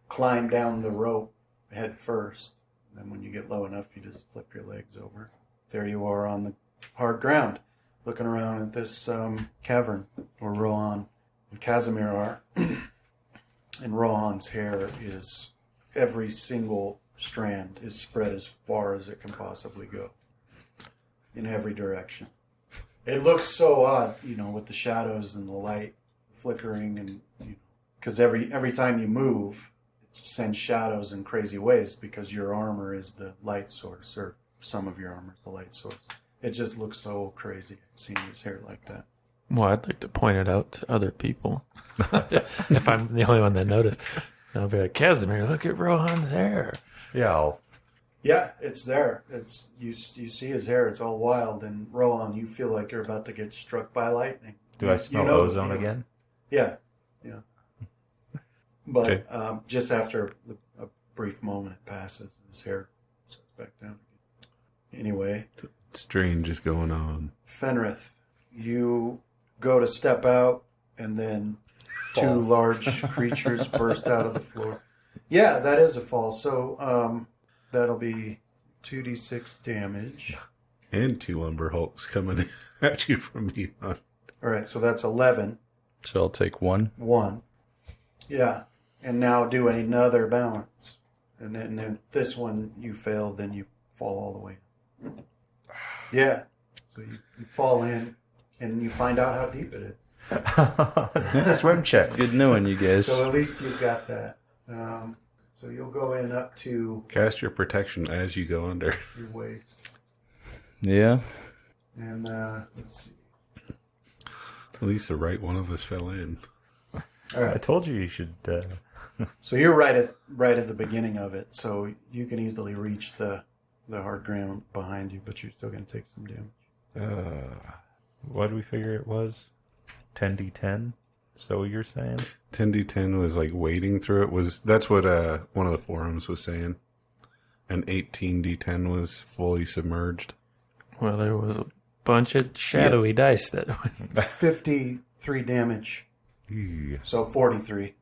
climb down the rope head first. And then when you get low enough, you just flip your legs over. There you are on the hard ground, looking around at this cavern where Rohan and Casimir are. And Rohan's hair is, every single strand is spread as far as it can possibly go in every direction. It looks so odd, with the shadows and the light flickering, and because every time you move, it sends shadows in crazy ways because your armor is the light source, or some of your armor is the light source. It just looks so crazy seeing his hair like that. Well, I'd like to point it out to other people. If I'm the only one that noticed. I'll be like, Casimir, look at Rohan's hair. Yeah, Yeah, it's there. It's you see his hair. It's all wild. And Rohan, you feel like you're about to get struck by lightning. do I smell the ozone feeling. again? Yeah. But Okay. just after a brief moment it passes, his hair sets back down again. Anyway, Strange is going on. Fenrith, you go to step out, and then two large creatures burst out of the floor. Yeah, that is a fall. So that'll be 2d6 damage. And 2 lumber hulks coming at you from behind. All right, so that's 11. So I'll take 1. 1. Yeah. And now do another balance. And then if this one you fail, then you fall all the way. Yeah. So you fall in, and you find out how deep it is. Swim checks. Good knowing you guys. So at least you've got that. So you'll go in up to Cast your protection as you go under. your waist. Yeah. And let's see. At least the right one of us fell in. All I right. told you should. So you're right at the beginning of it. So you can easily reach the hard ground behind you, but you're still going to take some damage. What did we figure it was? 10d10? So you're saying? 10d10 was like wading through it. That's what one of the forums was saying. And 18d10 was fully submerged. Well, there was a bunch of shadowy dice that went. 53 damage. Yeah. So 43.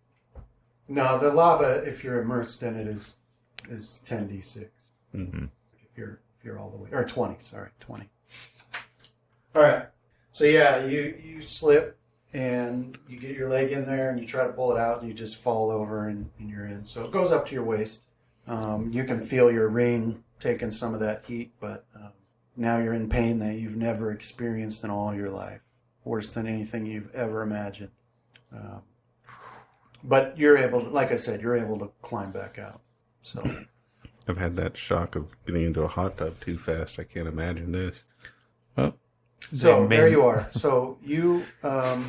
No, the lava, if you're immersed in it, is 10d6. Mm-hmm. If you're all the way, or 20. Sorry, 20. All right. So yeah, you slip and you get your leg in there and you try to pull it out and you just fall over and you're in. So it goes up to your waist. You can feel your ring taking some of that heat, but now you're in pain that you've never experienced in all your life. Worse than anything you've ever imagined. But you're able to, like I said, you're able to climb back out. So I've had that shock of getting into a hot tub too fast. I can't imagine this. So there you are. So you, no,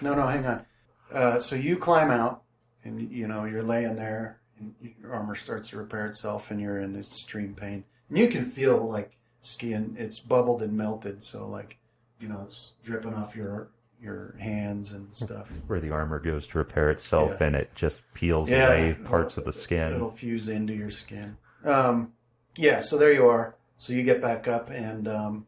hang on. So you climb out, and you're laying there, and your armor starts to repair itself, and you're in extreme pain. And you can feel like skin; it's bubbled and melted. So like, it's dripping off your hands and stuff. Where the armor goes to repair itself, Yeah. and it just peels away parts of the skin. It'll fuse into your skin. Yeah. So there you are. So you get back up, and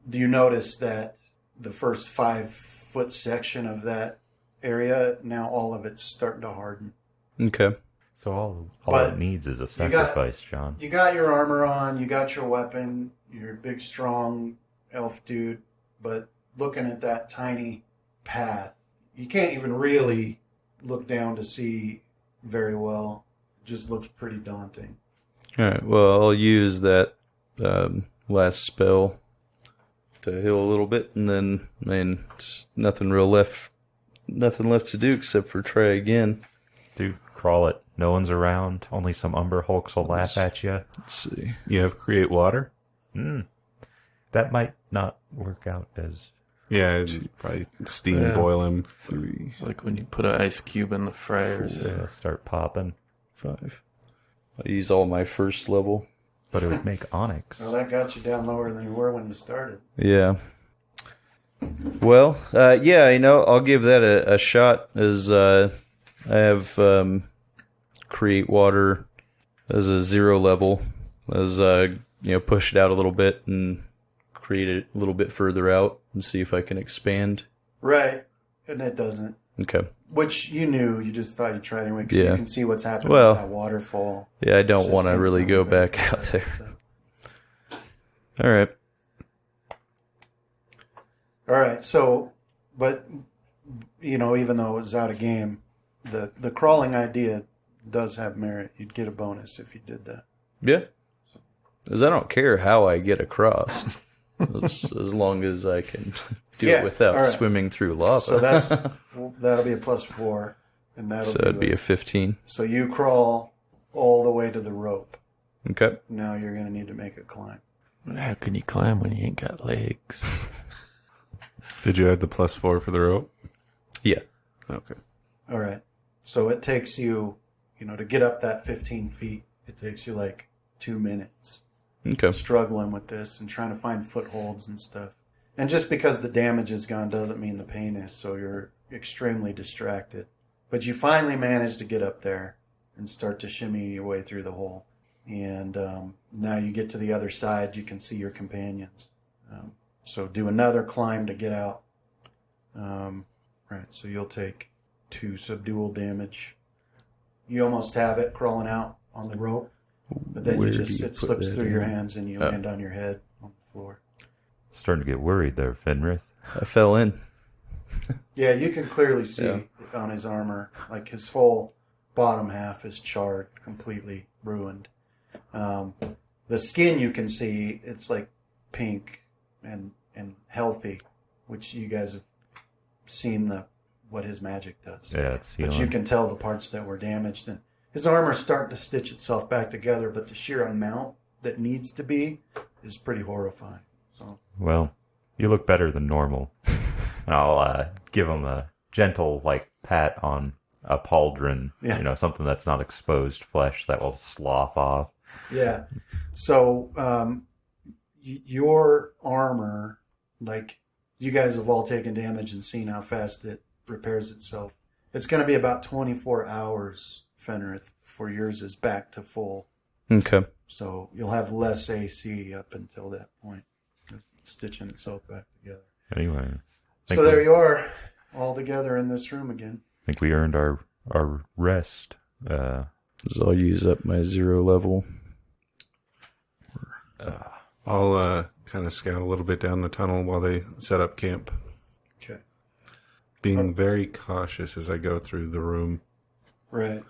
do you notice that the first 5-foot section of that area, now all of it's starting to harden? Okay. So all But it needs is a sacrifice, John. You got your armor on, you got your weapon, you're a big, strong elf dude, but looking at that tiny path, you can't even really look down to see very well. It just looks pretty daunting. All right. Well, I'll use that last spell to heal a little bit, and then just nothing left to do except for try again. Dude, crawl it. No one's around. Only some Umber Hulks will laugh at you. Let's see. You have create water? That might not work out as... Yeah, probably steam boil him. 3, It's like when you put an ice cube in the fryers. start popping. 5. I'll use all my first level. But it would make onyx. Well, that got you down lower than you were when you started. Yeah. Well, I'll give that a shot, as I have create water as a 0 level, as push it out a little bit and create it a little bit further out and see if I can expand. Right. And it doesn't. Okay. Which you knew, you just thought you'd try anyway, because Yeah. you can see what's happening Well, with that waterfall. Yeah, I don't It's want to just really go instantly back out there. so. All right. All right, so, but, even though it was out of game, the crawling idea does have merit. You'd get a bonus if you did that. Yeah. Because I don't care how I get across, as long as I can do Yeah, it without all right. swimming through lava. So that'll be a +4, and that'll So that'd be a 15. So you crawl all the way to the rope. Okay. Now you're going to need to make a climb. How can you climb when you ain't got legs? Did you add the +4 for the rope? Yeah. Okay. All right. So it takes you, to get up that 15 feet, it takes you like 2 minutes Okay. struggling with this and trying to find footholds and stuff. And just because the damage is gone doesn't mean the pain is, so you're extremely distracted. But you finally manage to get up there and start to shimmy your way through the hole. And now you get to the other side, you can see your companions. So do another climb to get out. Right, so you'll take 2 subdual damage. You almost have it crawling out on the rope, but then Where it do you put slips that through your in? hands and you land on your head on the floor. Starting to get worried there, Fenrith. I fell in. Yeah, you can clearly see Yeah. on his armor, like his whole bottom half is charred, completely ruined. The skin you can see, it's like pink and healthy, which you guys have seen what his magic does. Yeah, it's But healing. you can tell the parts that were damaged, and his armor's starting to stitch itself back together, but the sheer amount that needs to be is pretty horrifying. So Well, you look better than normal. And I'll give him a gentle, pat on a pauldron. Yeah. Something that's not exposed flesh that will slough off. yeah, so your armor, you guys have all taken damage and seen how fast it repairs itself. It's going to be about 24 hours, Fenrith, before yours is back to full. Okay. So you'll have less AC up until that point. It's stitching itself back together. Anyway, So there you are, all together in this room again. I think we earned our rest. So I'll use up my 0 level. I'll kind of scout a little bit down the tunnel while they set up camp. Okay. Being very cautious as I go through the room. Right.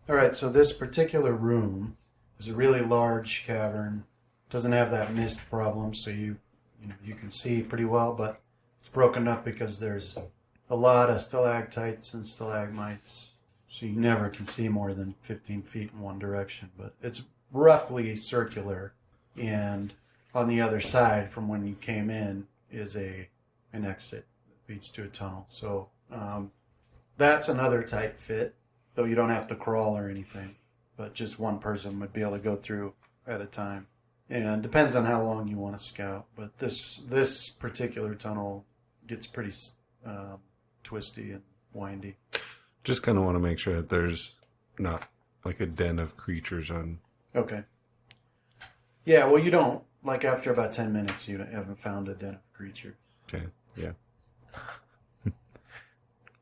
All right, so this particular room is a really large cavern. Doesn't have that mist problem, so you can see pretty well, but it's broken up because there's a lot of stalactites and stalagmites, so you never can see more than 15 feet in one direction. But it's roughly circular, and on the other side from when you came in is an exit that leads to a tunnel. So that's another tight fit, though you don't have to crawl or anything, but just one person would be able to go through at a time. And depends on how long you want to scout, but this particular tunnel gets pretty twisty and windy. Just kind of want to make sure that there's not like a den of creatures on. Okay. Yeah, well, you don't, like after about 10 minutes, you haven't found a den of creatures. Okay, yeah.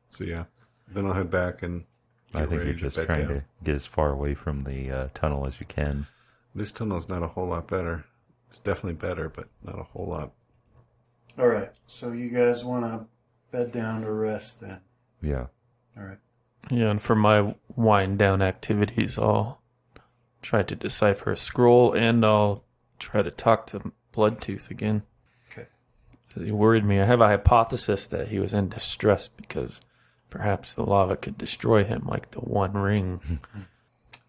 So yeah, then I'll head back and I think you're just trying to get as far away from the tunnel as you can. This tunnel's not a whole lot better. It's definitely better, but not a whole lot. All right, so you guys want to bed down to rest then? Yeah. All right. Yeah, and for my wind down activities, I'll try to decipher a scroll, and I'll try to talk to Bloodtooth again. Okay. He worried me. I have a hypothesis that he was in distress because perhaps the lava could destroy him like the One Ring.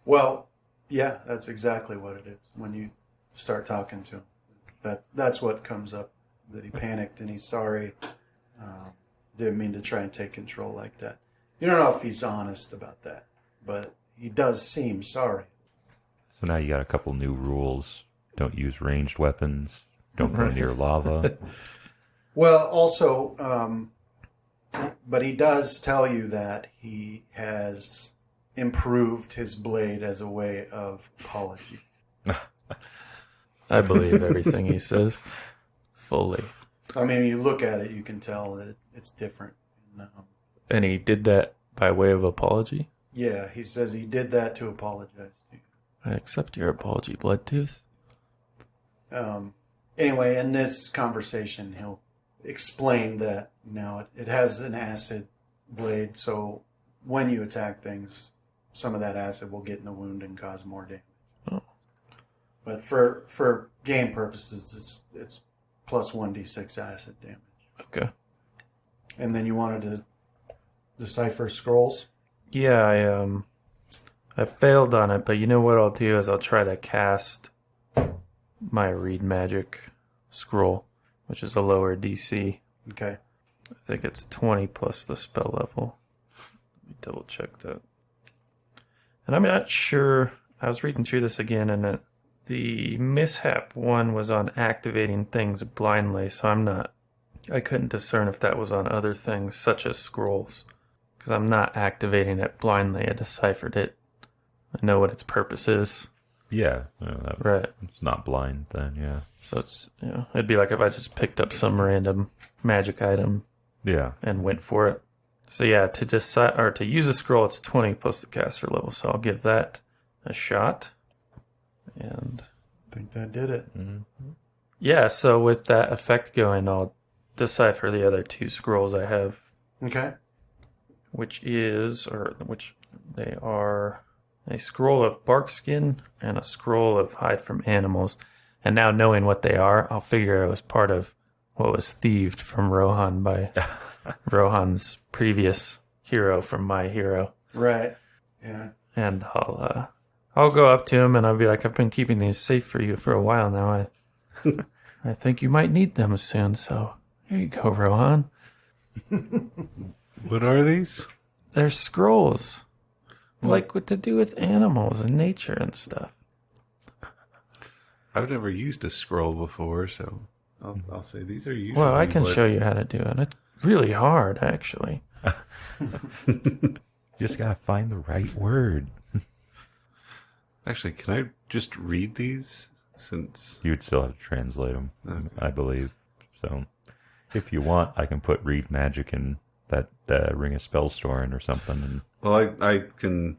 Well, yeah, that's exactly what it is. When you start talking to him, that's what comes up. That he panicked and he's sorry. Didn't mean to try and take control like that. You don't know if he's honest about that, but he does seem sorry. So now you got a couple new rules. Don't use ranged weapons. Don't go near lava. Well, also, but he does tell you that he has improved his blade as a way of apology. I believe everything he says fully. I mean, you look at it, you can tell that it's different. And he did that by way of apology? Yeah, he says he did that to apologize to you. I accept your apology, Bloodtooth. Anyway, in this conversation, he'll explain that now it has an acid blade, so when you attack things, some of that acid will get in the wound and cause more damage. Oh. But for game purposes, it's plus 1d6 acid damage. Okay. And then you wanted to decipher scrolls? Yeah, I failed on it, but you know what I'll do is I'll try to cast my Read Magic scroll, which is a lower DC. Okay. I think it's 20 plus the spell level. Let me double check that. And I'm not sure. I was reading through this again, and the mishap one was on activating things blindly, so I couldn't discern if that was on other things, such as scrolls. Because I'm not activating it blindly. I deciphered it. I know what its purpose is. Yeah. Right. It's not blind then, yeah. So it's, it'd be like if I just picked up some random magic item. Yeah. And went for it. So yeah, to decide or to use a scroll, it's 20 plus the caster level. So I'll give that a shot. And I think that did it. Mm-hmm. Yeah, so with that effect going, I'll decipher the other two scrolls I have. Okay. Which they are a scroll of bark skin and a scroll of hide from animals. And now knowing what they are, I'll figure it was part of what was thieved from Rohan by Rohan's previous hero from my hero. Right. Yeah. And I'll go up to him and I'll be like, I've been keeping these safe for you for a while now. I think you might need them soon, so here you go, Rohan. What are these? They're scrolls. Like what to do with animals and nature and stuff. I've never used a scroll before, so I'll say these are usually. Well, I can show you how to do it. It's really hard, actually. You just gotta find the right word. Actually, can I just read these? Since You would still have to translate them, I believe. So, if you want, I can put Read Magic in that Ring of Spellstoring or something. And well, I can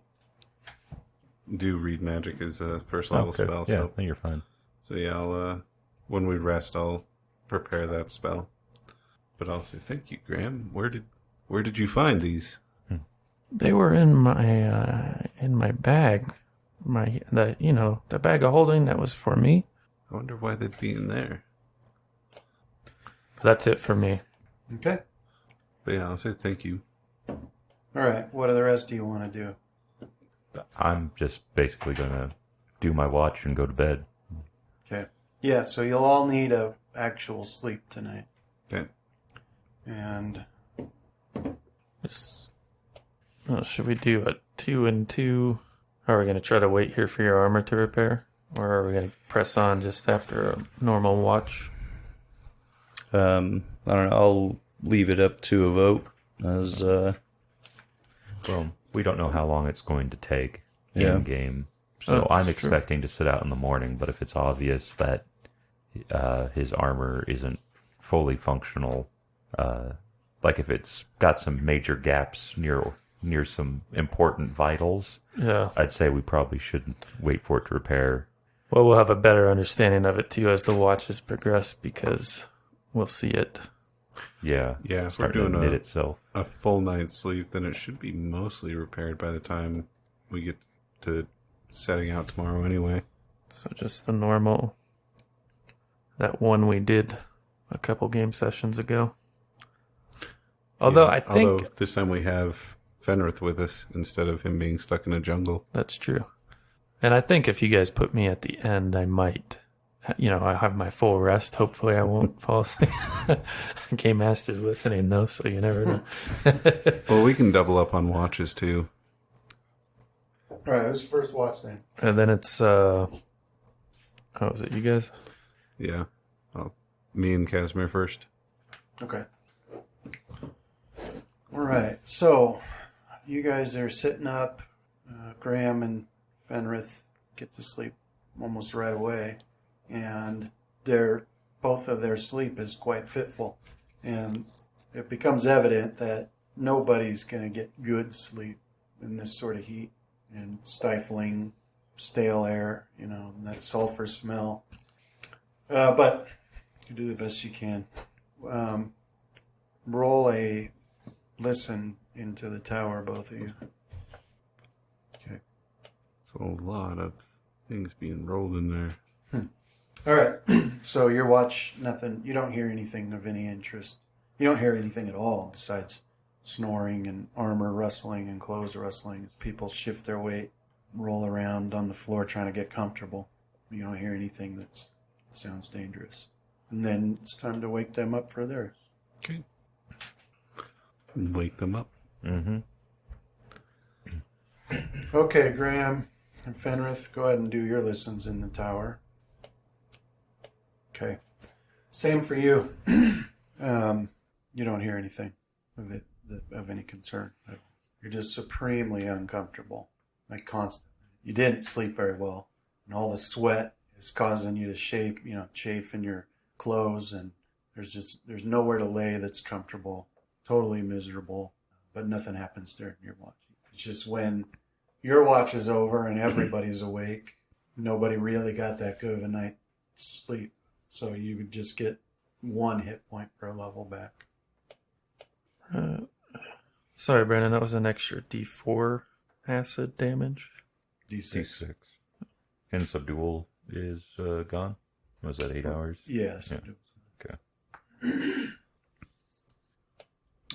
do Read Magic as a first level spell. Yeah, So I think you're fine. So yeah, I'll when we rest, I'll prepare that spell. But I'll say thank you, Graham. Where did you find these? They were in my bag. The bag of holding that was for me. I wonder why they'd be in there. But that's it for me. Okay. But yeah, I'll say thank you. All right. What do the rest of you want to do? I'm just basically going to do my watch and go to bed. Okay. Yeah, so you'll all need a actual sleep tonight. Okay. And Should we do a 2 and 2? Are we going to try to wait here for your armor to repair? Or are we going to press on just after a normal watch? I don't know. I'll leave it up to a vote. As Well, we don't know how long it's going to take Yeah. in game. So Oh, I'm sure. expecting to sit out in the morning, but if it's obvious that his armor isn't fully functional, like if it's got some major gaps near some important vitals, Yeah. I'd say we probably shouldn't wait for it to repair. Well, we'll have a better understanding of it too as the watches progress because we'll see it. Yeah, Yeah, if we're starting to doing knit itself. a full night's sleep, then it should be mostly repaired by the time we get to setting out tomorrow anyway. So just the normal, that one we did a couple game sessions ago. Although Yeah, I think although this time we have Fenrith with us instead of him being stuck in a jungle. that's true. And I think if you guys put me at the end, I might, I have my full rest. Hopefully I won't fall asleep. Game Master's listening though, so you never know. Well, we can double up on watches too. all right, who's first watch then? And then it's, is it you guys? Yeah. Me and Casimir first. Okay. All right. So you guys are sitting up. Graham and Fenrith get to sleep almost right away, and both of their sleep is quite fitful, and it becomes evident that nobody's going to get good sleep in this sort of heat and stifling, stale air, and that sulfur smell. But you do the best you can. Roll a listen into the tower, both of you. Okay. So a lot of things being rolled in there. All right. So your watch, nothing. You don't hear anything of any interest. You don't hear anything at all besides snoring and armor rustling and clothes rustling as people shift their weight, roll around on the floor trying to get comfortable. You don't hear anything that sounds dangerous. And then it's time to wake them up for theirs. Okay. Wake them up. Mm-hmm. Okay, Graham and Fenrith, go ahead and do your listens in the tower. Okay. Same for you. You don't hear anything of any concern. You're just supremely uncomfortable, like constant. You didn't sleep very well, and all the sweat is causing you to chafe in your clothes, and there's nowhere to lay that's comfortable. Totally miserable, but nothing happens during your watch. It's just when your watch is over and everybody's awake, nobody really got that good of a night's sleep. So you would just get 1 hit point per level back. Sorry, Brandon, that was an extra D4 acid damage. D6. D6. And Subdual is gone? Was that 8 hours? Yes. Yeah. Okay.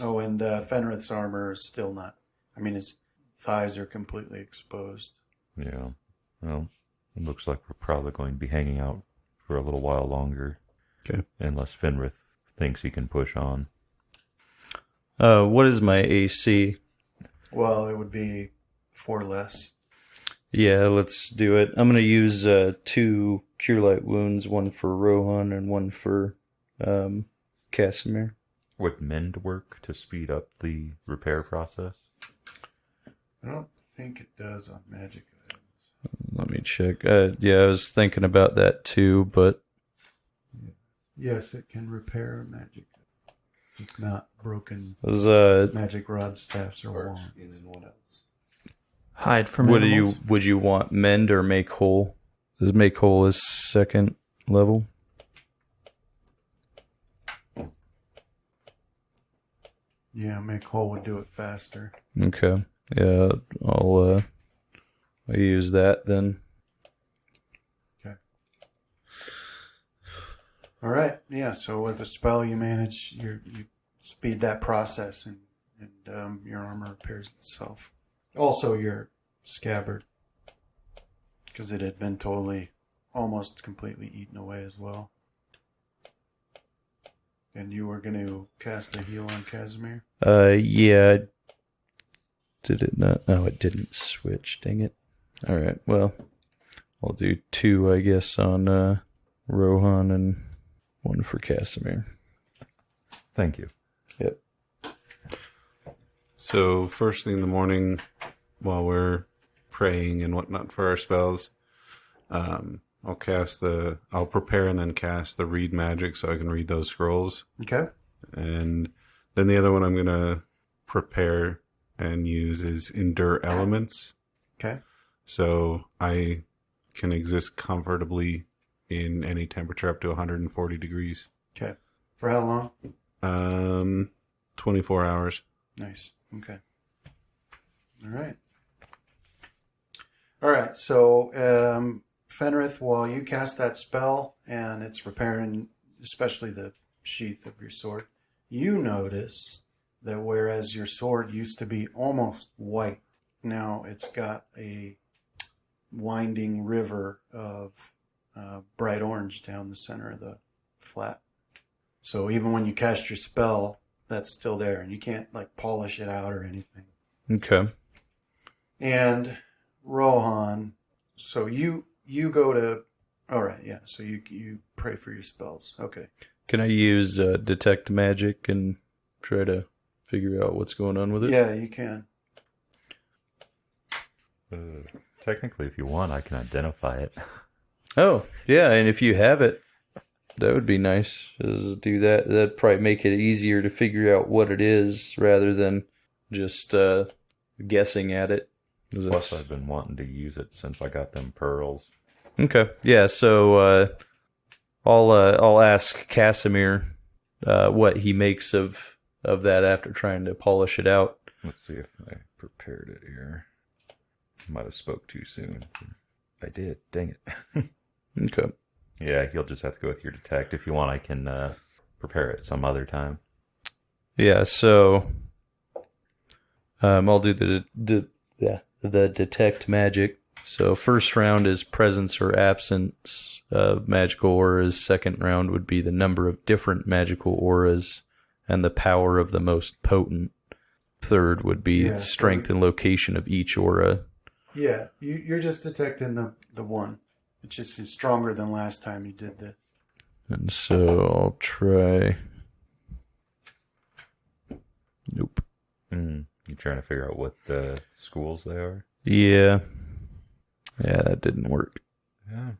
Oh, and Fenrith's armor is still not. I mean, his thighs are completely exposed. Yeah. Well, it looks like we're probably going to be hanging out for a little while longer. Okay. Unless Fenrith thinks he can push on. what is my AC? Well, it would be 4 less. Yeah, let's do it. I'm going to use 2 Cure Light Wounds, one for Rohan and one for Casimir. Would mend work to speed up the repair process? I don't think it does on magic items. Let me check. Yeah, I was thinking about that too, but Yes, it can repair magic. Just not broken was, magic rod staffs or wands. And then what else? Hide from what animals. would you want, mend or make whole? Does make whole is second? level. Yeah, make hole would do it faster. Okay. Yeah, I'll use that then. Okay. All right. Yeah. So with the spell, you manage you speed that process, and your armor repairs itself. Also, your scabbard, because it had been almost completely eaten away as well. And you were going to cast a heal on Casimir? Yeah. Did it not? No, it didn't switch. Dang it. All right. Well, I'll do 2, I guess, on Rohan and 1 for Casimir. Thank you. Yep. So first thing in the morning, while we're praying and whatnot for our spells, I'll prepare and then cast the read magic so I can read those scrolls. Okay. And then the other one I'm going to prepare and use is endure elements. Okay. So I can exist comfortably in any temperature up to 140 degrees. Okay. For how long? 24 hours. Nice. Okay. All right. All right. So, Fenrith, while you cast that spell and it's repairing, especially the sheath of your sword, you notice that whereas your sword used to be almost white, now it's got a winding river of bright orange down the center of the flat. So even when you cast your spell, that's still there, and you can't like polish it out or anything. Okay. And Rohan, so you go to, all right, yeah. So you pray for your spells. Okay. Can I use detect magic and try to figure out what's going on with it? Yeah, you can. Technically, if you want, I can identify it. Oh, yeah, and if you have it, that would be nice. Just do that. That'd probably make it easier to figure out what it is rather than just guessing at it. Plus, I've been wanting to use it since I got them pearls. Okay, yeah. So I'll ask Casimir what he makes of that after trying to polish it out. Let's see if I prepared it here. Might have spoke too soon. I did. Dang it. Okay. Yeah, you'll just have to go with your detect. If you want, I can prepare it some other time. Yeah. So I'll do the detect magic. So first round is presence or absence of magical auras. Second round would be the number of different magical auras and the power of the most potent. Third would be strength and location of each aura. Yeah, you're just detecting the one. It just is stronger than last time you did this. And so I'll try. Nope. You trying to figure out what the schools they are? Yeah. Yeah, that didn't work. Yeah.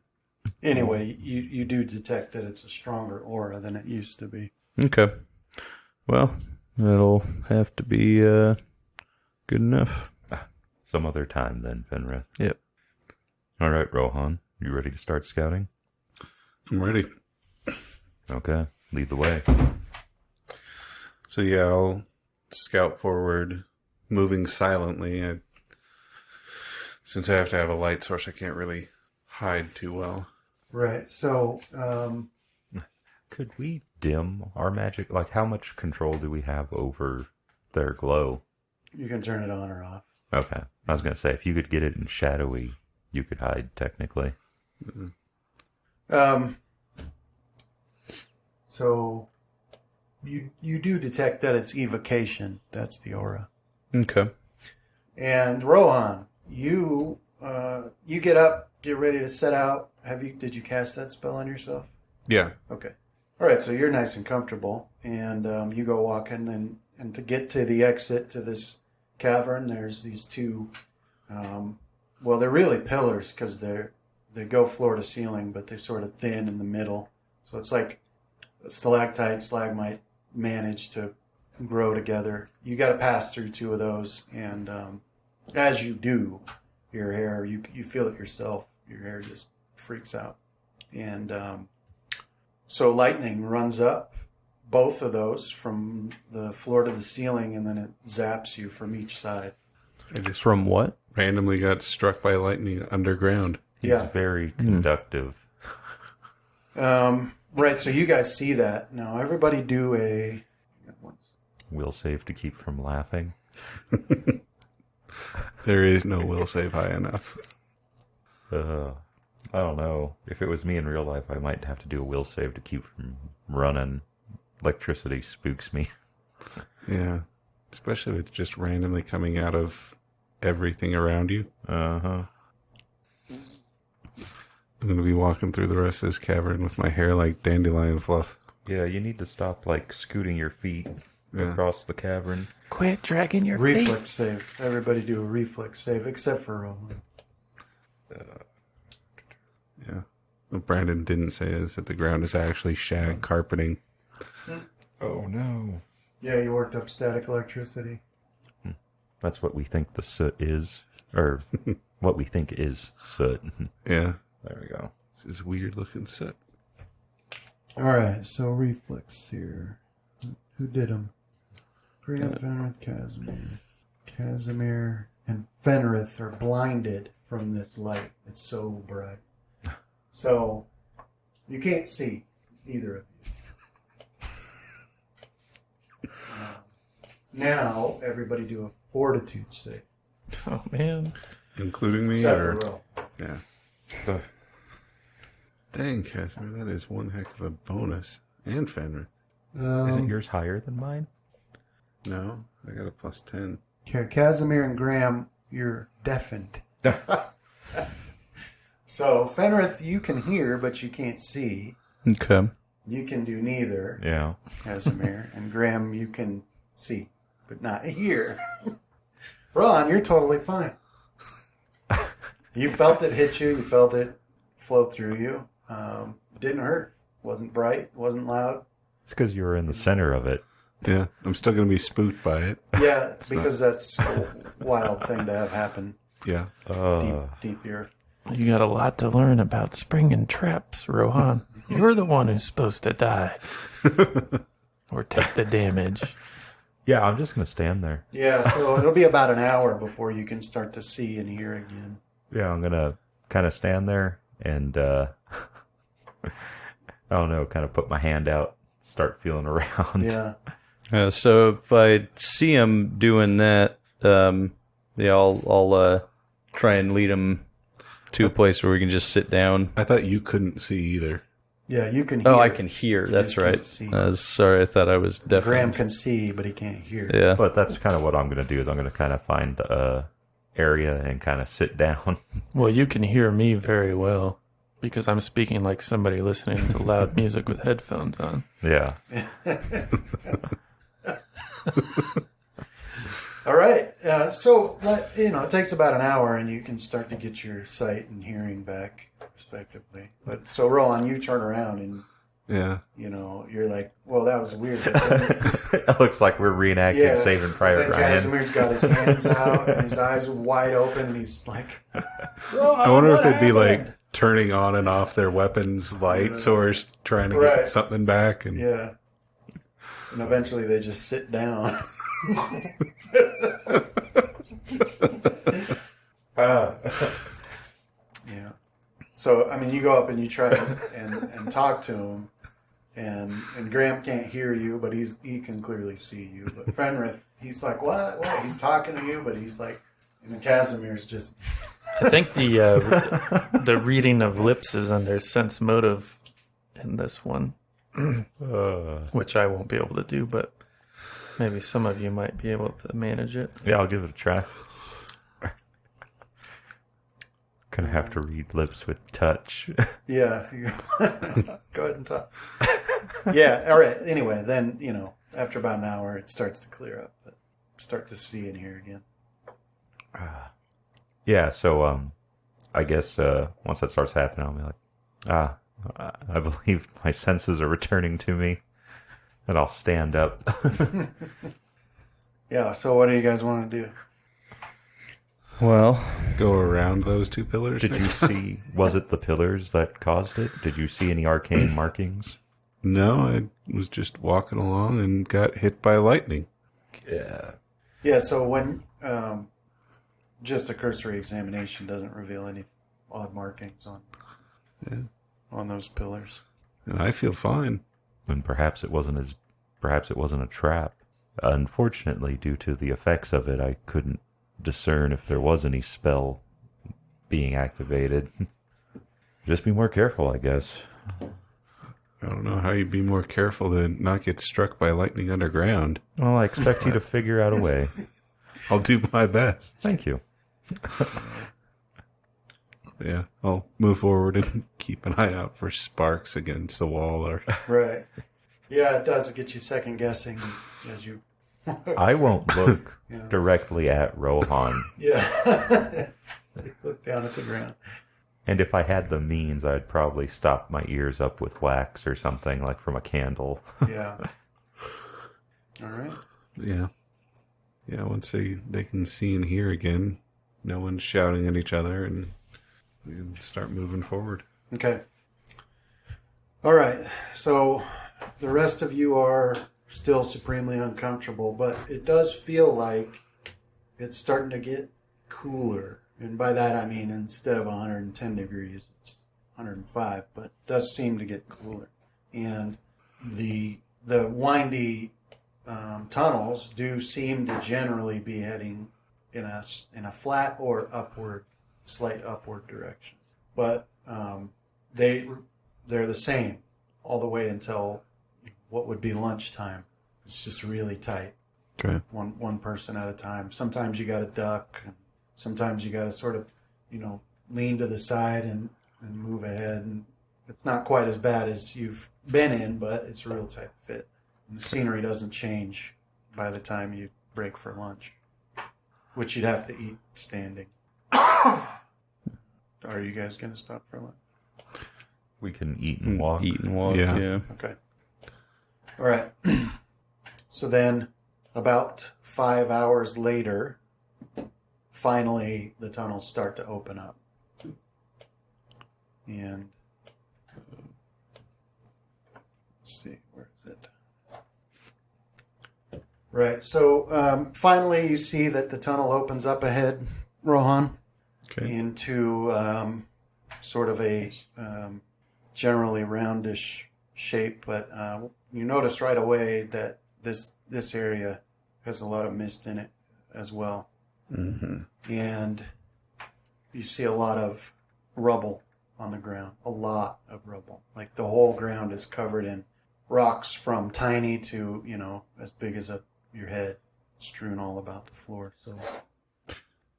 Anyway, you do detect that it's a stronger aura than it used to be. Okay. Well, that'll have to be good enough. Some other time then, Fenrith. Yep. All right, Rohan. You ready to start scouting? I'm ready. Okay. Lead the way. So yeah, I'll scout forward, moving silently. Since I have to have a light source, I can't really hide too well. Right. So, Could we dim our magic? Like, how much control do we have over their glow? you can turn it on or off. Okay. I was going to say, if you could get it in shadowy, you could hide, technically. So, you do detect that it's evocation. That's the aura. Okay. And Rohan, you get up, get ready to set out. Did you cast that spell on yourself? Yeah. Okay. All right. So you're nice and comfortable, and you go walking, and to get to the exit to this cavern, there's these two. Well, they're really pillars because they go floor to ceiling, but they sort of thin in the middle. So it's like a stalactite, stalagmite manage to grow together. You got to pass through two of those, and as you do, your hair, you feel it yourself. Your hair just freaks out. And So lightning runs up both of those from the floor to the ceiling, and then it zaps you from each side. I just From what? randomly got struck by lightning underground. He's Yeah. very conductive. Right, so you guys see that. Now everybody do a... Will save to keep from laughing. There is no will save high enough. I don't know. If it was me in real life, I might have to do a will save to keep from running. Electricity spooks me. Yeah. Especially with just randomly coming out of everything around you. Uh-huh. I'm going to be walking through the rest of this cavern with my hair like dandelion fluff. Yeah, you need to stop, like, scooting your feet Yeah. across the cavern. Quit dragging your feet. Reflex save. Everybody do a reflex save, except for Roland. Yeah. What Brandon didn't say is that the ground is actually shag carpeting. Oh, no. Yeah, you worked up static electricity. That's what we think the soot is. Or what we think is soot. Yeah. There we go. This is weird looking soot. Alright, so reflex here. Who did them? Grant, Fenrith, Casimir. Casimir and Fenrith are blinded from this light. It's so bright. So, you can't see either of you. Now, everybody do a fortitude save. Oh, man. Including me? Except Or... for Ro. Yeah. Dang, Casimir, that is one heck of a bonus. And Fenrir. Isn't yours higher than mine? No, I got a plus 10. Casimir and Graham, you're deafened. So, Fenrith, you can hear, but you can't see. Okay. You can do neither, Yeah. Casimir. And Graham, you can see, but not hear. Ron, you're totally fine. You felt it hit you. You felt it flow through you. It didn't hurt. Wasn't bright. Wasn't loud. It's because you were in the center of it. Yeah, I'm still going to be spooked by it. Yeah, because that's a wild thing to have happen Yeah. deep beneath the earth. You got a lot to learn about springing traps, Rohan. You're the one who's supposed to die. Or take the damage. Yeah, I'm just going to stand there. Yeah, so it'll be about an hour before you can start to see and hear again. Yeah, I'm going to kind of stand there and, I don't know, kind of put my hand out, start feeling around. Yeah. So if I see him doing that, I'll try and lead him to a place where we can just sit down. I thought you couldn't see either. Yeah, you can hear. Oh, I can hear. That's just can't right. see. Sorry, I thought I was deaf. Graham can see, but he can't hear. Yeah. But that's kind of what I'm going to do is I'm going to kind of find a area and kind of sit down. Well, you can hear me very well because I'm speaking like somebody listening to loud music with headphones on. Yeah. All right. So, it takes about an hour, and you can start to get your sight and hearing back, respectively. But so, Rowan, you turn around and Yeah. you're like, "Well, that was weird." But then, It looks like we're reenacting Saving Private then Ryan. Casimir's got his hands out and his eyes wide open, and he's like, I wonder if they'd be like turning on and off their weapons lights or trying to Right. get something back. And "Yeah." And eventually, they just sit down. Yeah. So, I mean, you go up and you try and talk to him, and Graham can't hear you, but he can clearly see you. But Fenrith, he's like, what? He's talking to you, but he's like, and then Casimir's just, I think the reading of lips is under sense motive in this one, which I won't be able to do, but maybe some of you might be able to manage it. Yeah, I'll give it a try. Gonna have to read lips with touch. yeah. Go ahead and talk. Yeah, all right. Anyway, then, after about an hour, it starts to clear up. But start to see and hear again. Yeah, so I guess once that starts happening, I'll be like, I believe my senses are returning to me, and I'll stand up. Yeah, so what do you guys want to do? Well, go around those two pillars. Did you see, was it the pillars that caused it? Did you see any arcane markings? No, I was just walking along and got hit by lightning. Yeah. Yeah, so when just a cursory examination doesn't reveal any odd markings on those pillars. And I feel fine. And perhaps it wasn't a trap. Unfortunately, due to the effects of it, I couldn't discern if there was any spell being activated. Just be more careful, I guess. I don't know how you'd be more careful to not get struck by lightning underground. Well, I expect you to figure out a way. I'll do my best. Thank you. Yeah, I'll move forward and keep an eye out for sparks against the wall. Or Right. Yeah, it does get you second guessing as you. I won't look Yeah. directly at Rohan. Yeah. You look down at the ground. And if I had the means, I'd probably stop my ears up with wax or something, like from a candle. Yeah. All right. yeah, once they can see and hear again, no one's shouting at each other, and we can start moving forward. Okay. All right. So the rest of you are still supremely uncomfortable, but it does feel like it's starting to get cooler. And by that I mean instead of 110 degrees, it's 105, but it does seem to get cooler. And the windy tunnels do seem to generally be heading in a flat or slight upward direction. But they're the same all the way until what would be lunchtime. It's just really tight. Okay. One person at a time. Sometimes you got to duck. Sometimes you got to sort of, lean to the side and move ahead. And it's not quite as bad as you've been in, but it's a real tight fit. And the scenery doesn't change by the time you break for lunch, which you'd have to eat standing. Are you guys going to stop for lunch? We can eat and walk. Eat and walk, Yeah. yeah. Okay. All right. So then, about 5 hours later, finally the tunnels start to open up. And let's see, where is it? Right. So finally, you see that the tunnel opens up ahead, Rohan, Okay. into sort of a generally roundish shape, but you notice right away that this area has a lot of mist in it as well. Mm-hmm. And you see a lot of rubble on the ground. A lot of rubble. Like the whole ground is covered in rocks from tiny to, as big as your head, strewn all about the floor. So,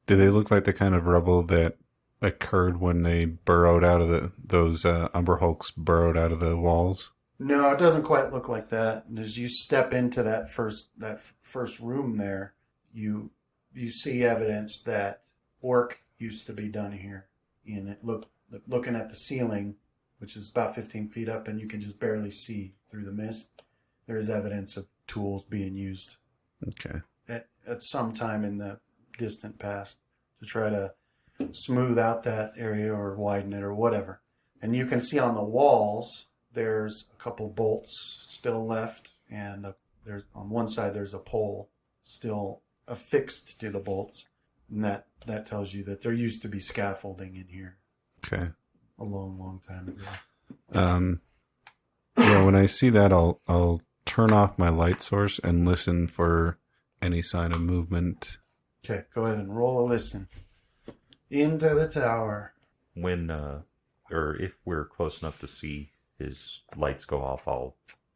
Do they look like the kind of rubble that occurred when they burrowed out of those Umber Hulks burrowed out of the walls? no, it doesn't quite look like that. And as you step into that first room there, you see evidence that work used to be done here. And looking at the ceiling, which is about 15 feet up, and you can just barely see through the mist, there's evidence of tools being used Okay. at some time in the distant past to try to smooth out that area or widen it or whatever. And you can see on the walls, there's a couple bolts still left, and there's on one side there's a pole still affixed to the bolts, and that tells you that there used to be scaffolding in here Okay. a long time ago. Yeah, when I see that, I'll turn off my light source and listen for any sign of movement. Okay, go ahead and roll a listen. Into the tower. When, or if we're close enough to see his lights go off, I'll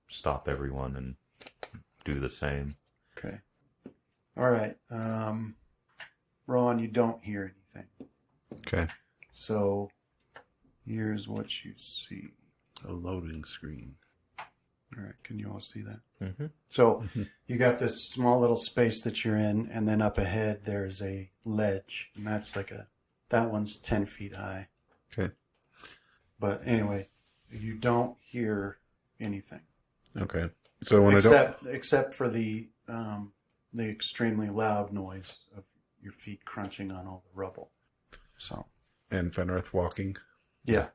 stop everyone and do the same. Okay. All right. Ron, you don't hear anything. Okay. So here's what you see. A loading screen. All right. Can you all see that? Mm-hmm. So you got this small little space that you're in, and then up ahead there's a ledge, and that one's 10 feet high. Okay. But anyway, you don't hear anything Okay. So when except for the extremely loud noise of your feet crunching on all the rubble. So and Fenrith walking. yeah.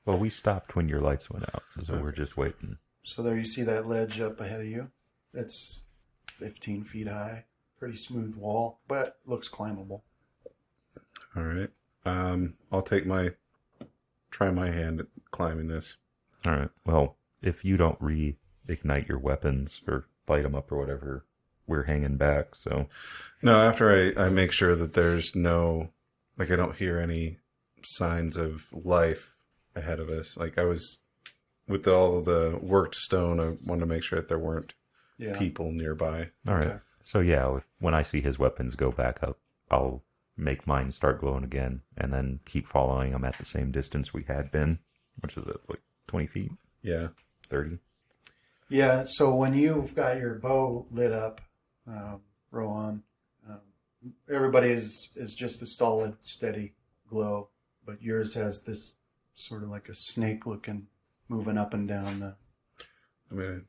Well, we stopped when your lights went out, so we're just waiting. So there you see that ledge up ahead of you. It's 15 feet high. Pretty smooth wall, but looks climbable. All right. I'll try my hand at climbing this. All right. Well, if you don't reignite your weapons or light them up or whatever, we're hanging back. So No, after I make sure that there's no, like I don't hear any signs of life ahead of us. Like I was, with all of the worked stone, I wanted to make sure that there weren't people nearby. all right. Okay. So yeah, when I see his weapons go back up, I'll make mine start glowing again, and then keep following them at the same distance we had been, which is like 20 feet, Yeah. 30. Yeah, so when you've got your bow lit up, Rohan, everybody is just a solid, steady glow, but yours has this sort of like a snake looking, moving up and down the... I'm going to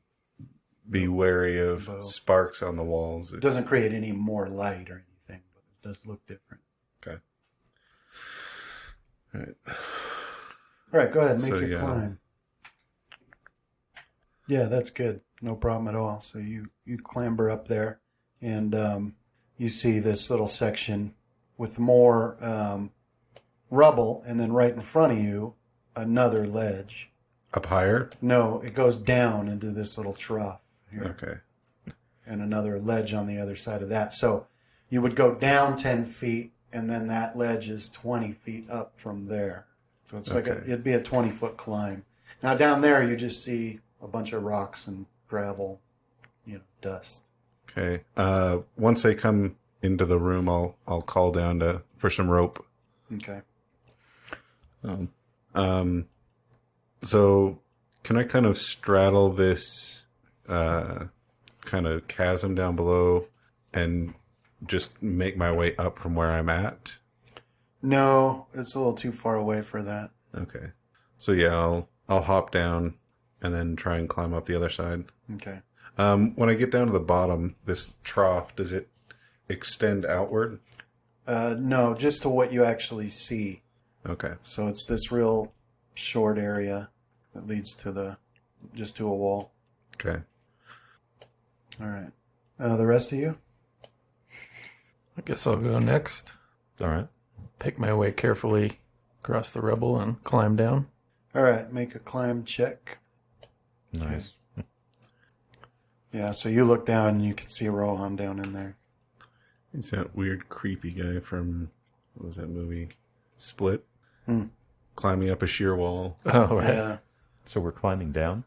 be wary of bow. sparks on the walls. It doesn't create any more light or anything, but it does look different. Okay. All right. All right, go ahead, make So, your yeah. climb. Yeah, that's good. No problem at all. So you clamber up there, and you see this little section with more rubble, and then right in front of you, another ledge. Up higher? No, it goes down into this little trough here, Okay. and another ledge on the other side of that. So you would go down 10 feet, and then that ledge is 20 feet up from there. So it's like Okay. it'd be a 20-foot climb. Now down there, you just see a bunch of rocks and gravel, dust. Okay. Once they come into the room, I'll call down for some rope. Okay. So can I kind of straddle this kind of chasm down below and just make my way up from where I'm at? No, it's a little too far away for that. Okay. So yeah, I'll hop down and then try and climb up the other side. Okay. When I get down to the bottom, this trough, does it extend outward? No, just to what you actually see. Okay. So it's this real short area that leads to just to a wall. Okay. All right. The rest of you? I guess I'll go next. All right. Pick my way carefully across the rubble and climb down. All right. Make a climb check. Nice. Yeah. So you look down and you can see Rohan down in there. He's that weird, creepy guy from, what was that movie? Split? Climbing up a sheer wall. Oh, right. Yeah. So we're climbing down.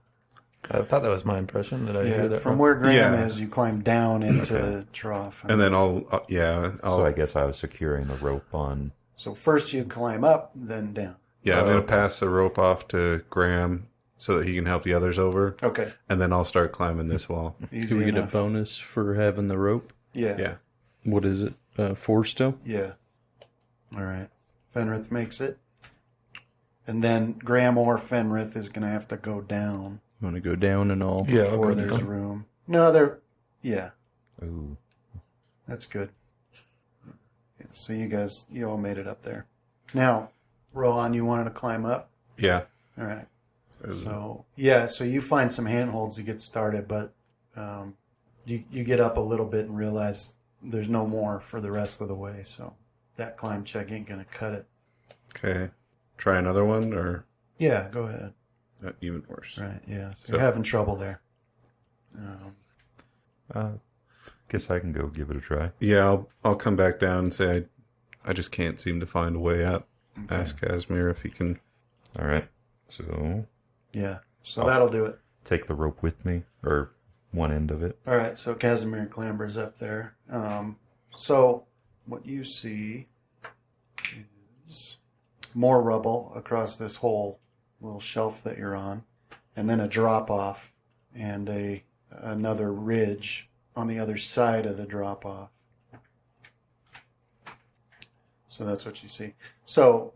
I thought that was my impression. Did I hear Yeah. that From wrong? where Graham Yeah. is, you climb down into the trough. And then I'll So I guess I was securing the rope on. So first you climb up, then down. I'm going to okay. pass the rope off to Graham so that he can help the others over. Okay. And then I'll start climbing this wall. Easy Do we get a enough. bonus for having the rope? Yeah. Yeah. What is it? 4 still? Yeah. All right. Fenrith makes it. And then Graham or Fenrith is going to have to go down You want to go down and all? Yeah, I'll before go there's down. room. No, yeah, Ooh. that's good. Yeah, so you all made it up there. Now, Rohan, you wanted to climb up? Yeah. All right. There's- So you find some handholds to get started, but you get up a little bit and realize there's no more for the rest of the way. So that climb check ain't going to cut it. Okay. Try another one, or Yeah, go ahead. even worse. Right, yeah. So So- you're having trouble there. Guess I can go give it a try. Yeah, I'll come back down and say I just can't seem to find a way up. Okay. Ask Casimir if he can. All right. So Yeah, so that'll do it. take the rope with me, or one end of it. All right, so Casimir clambers up there. So what you see is more rubble across this whole little shelf that you're on, and then a drop off and another ridge on the other side of the drop off. So that's what you see. So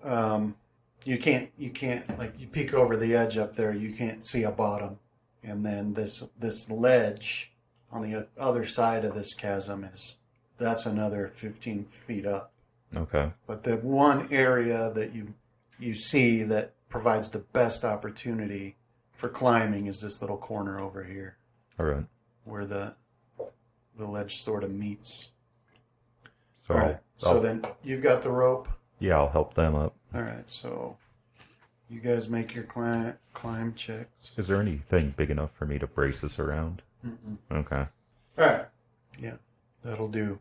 you can't like, you peek over the edge up there, you can't see a bottom, and then this ledge on the other side of this chasm that's another 15 feet up. Okay. But the one area that you see that provides the best opportunity for climbing is this little corner over here All right. where the ledge sort of meets. So, All right. So then you've got the rope. yeah, I'll help them up. All right. So you guys make your climb checks. Is there anything big enough for me to brace this around? Mm-mm. Okay. All right. Yeah, that'll do.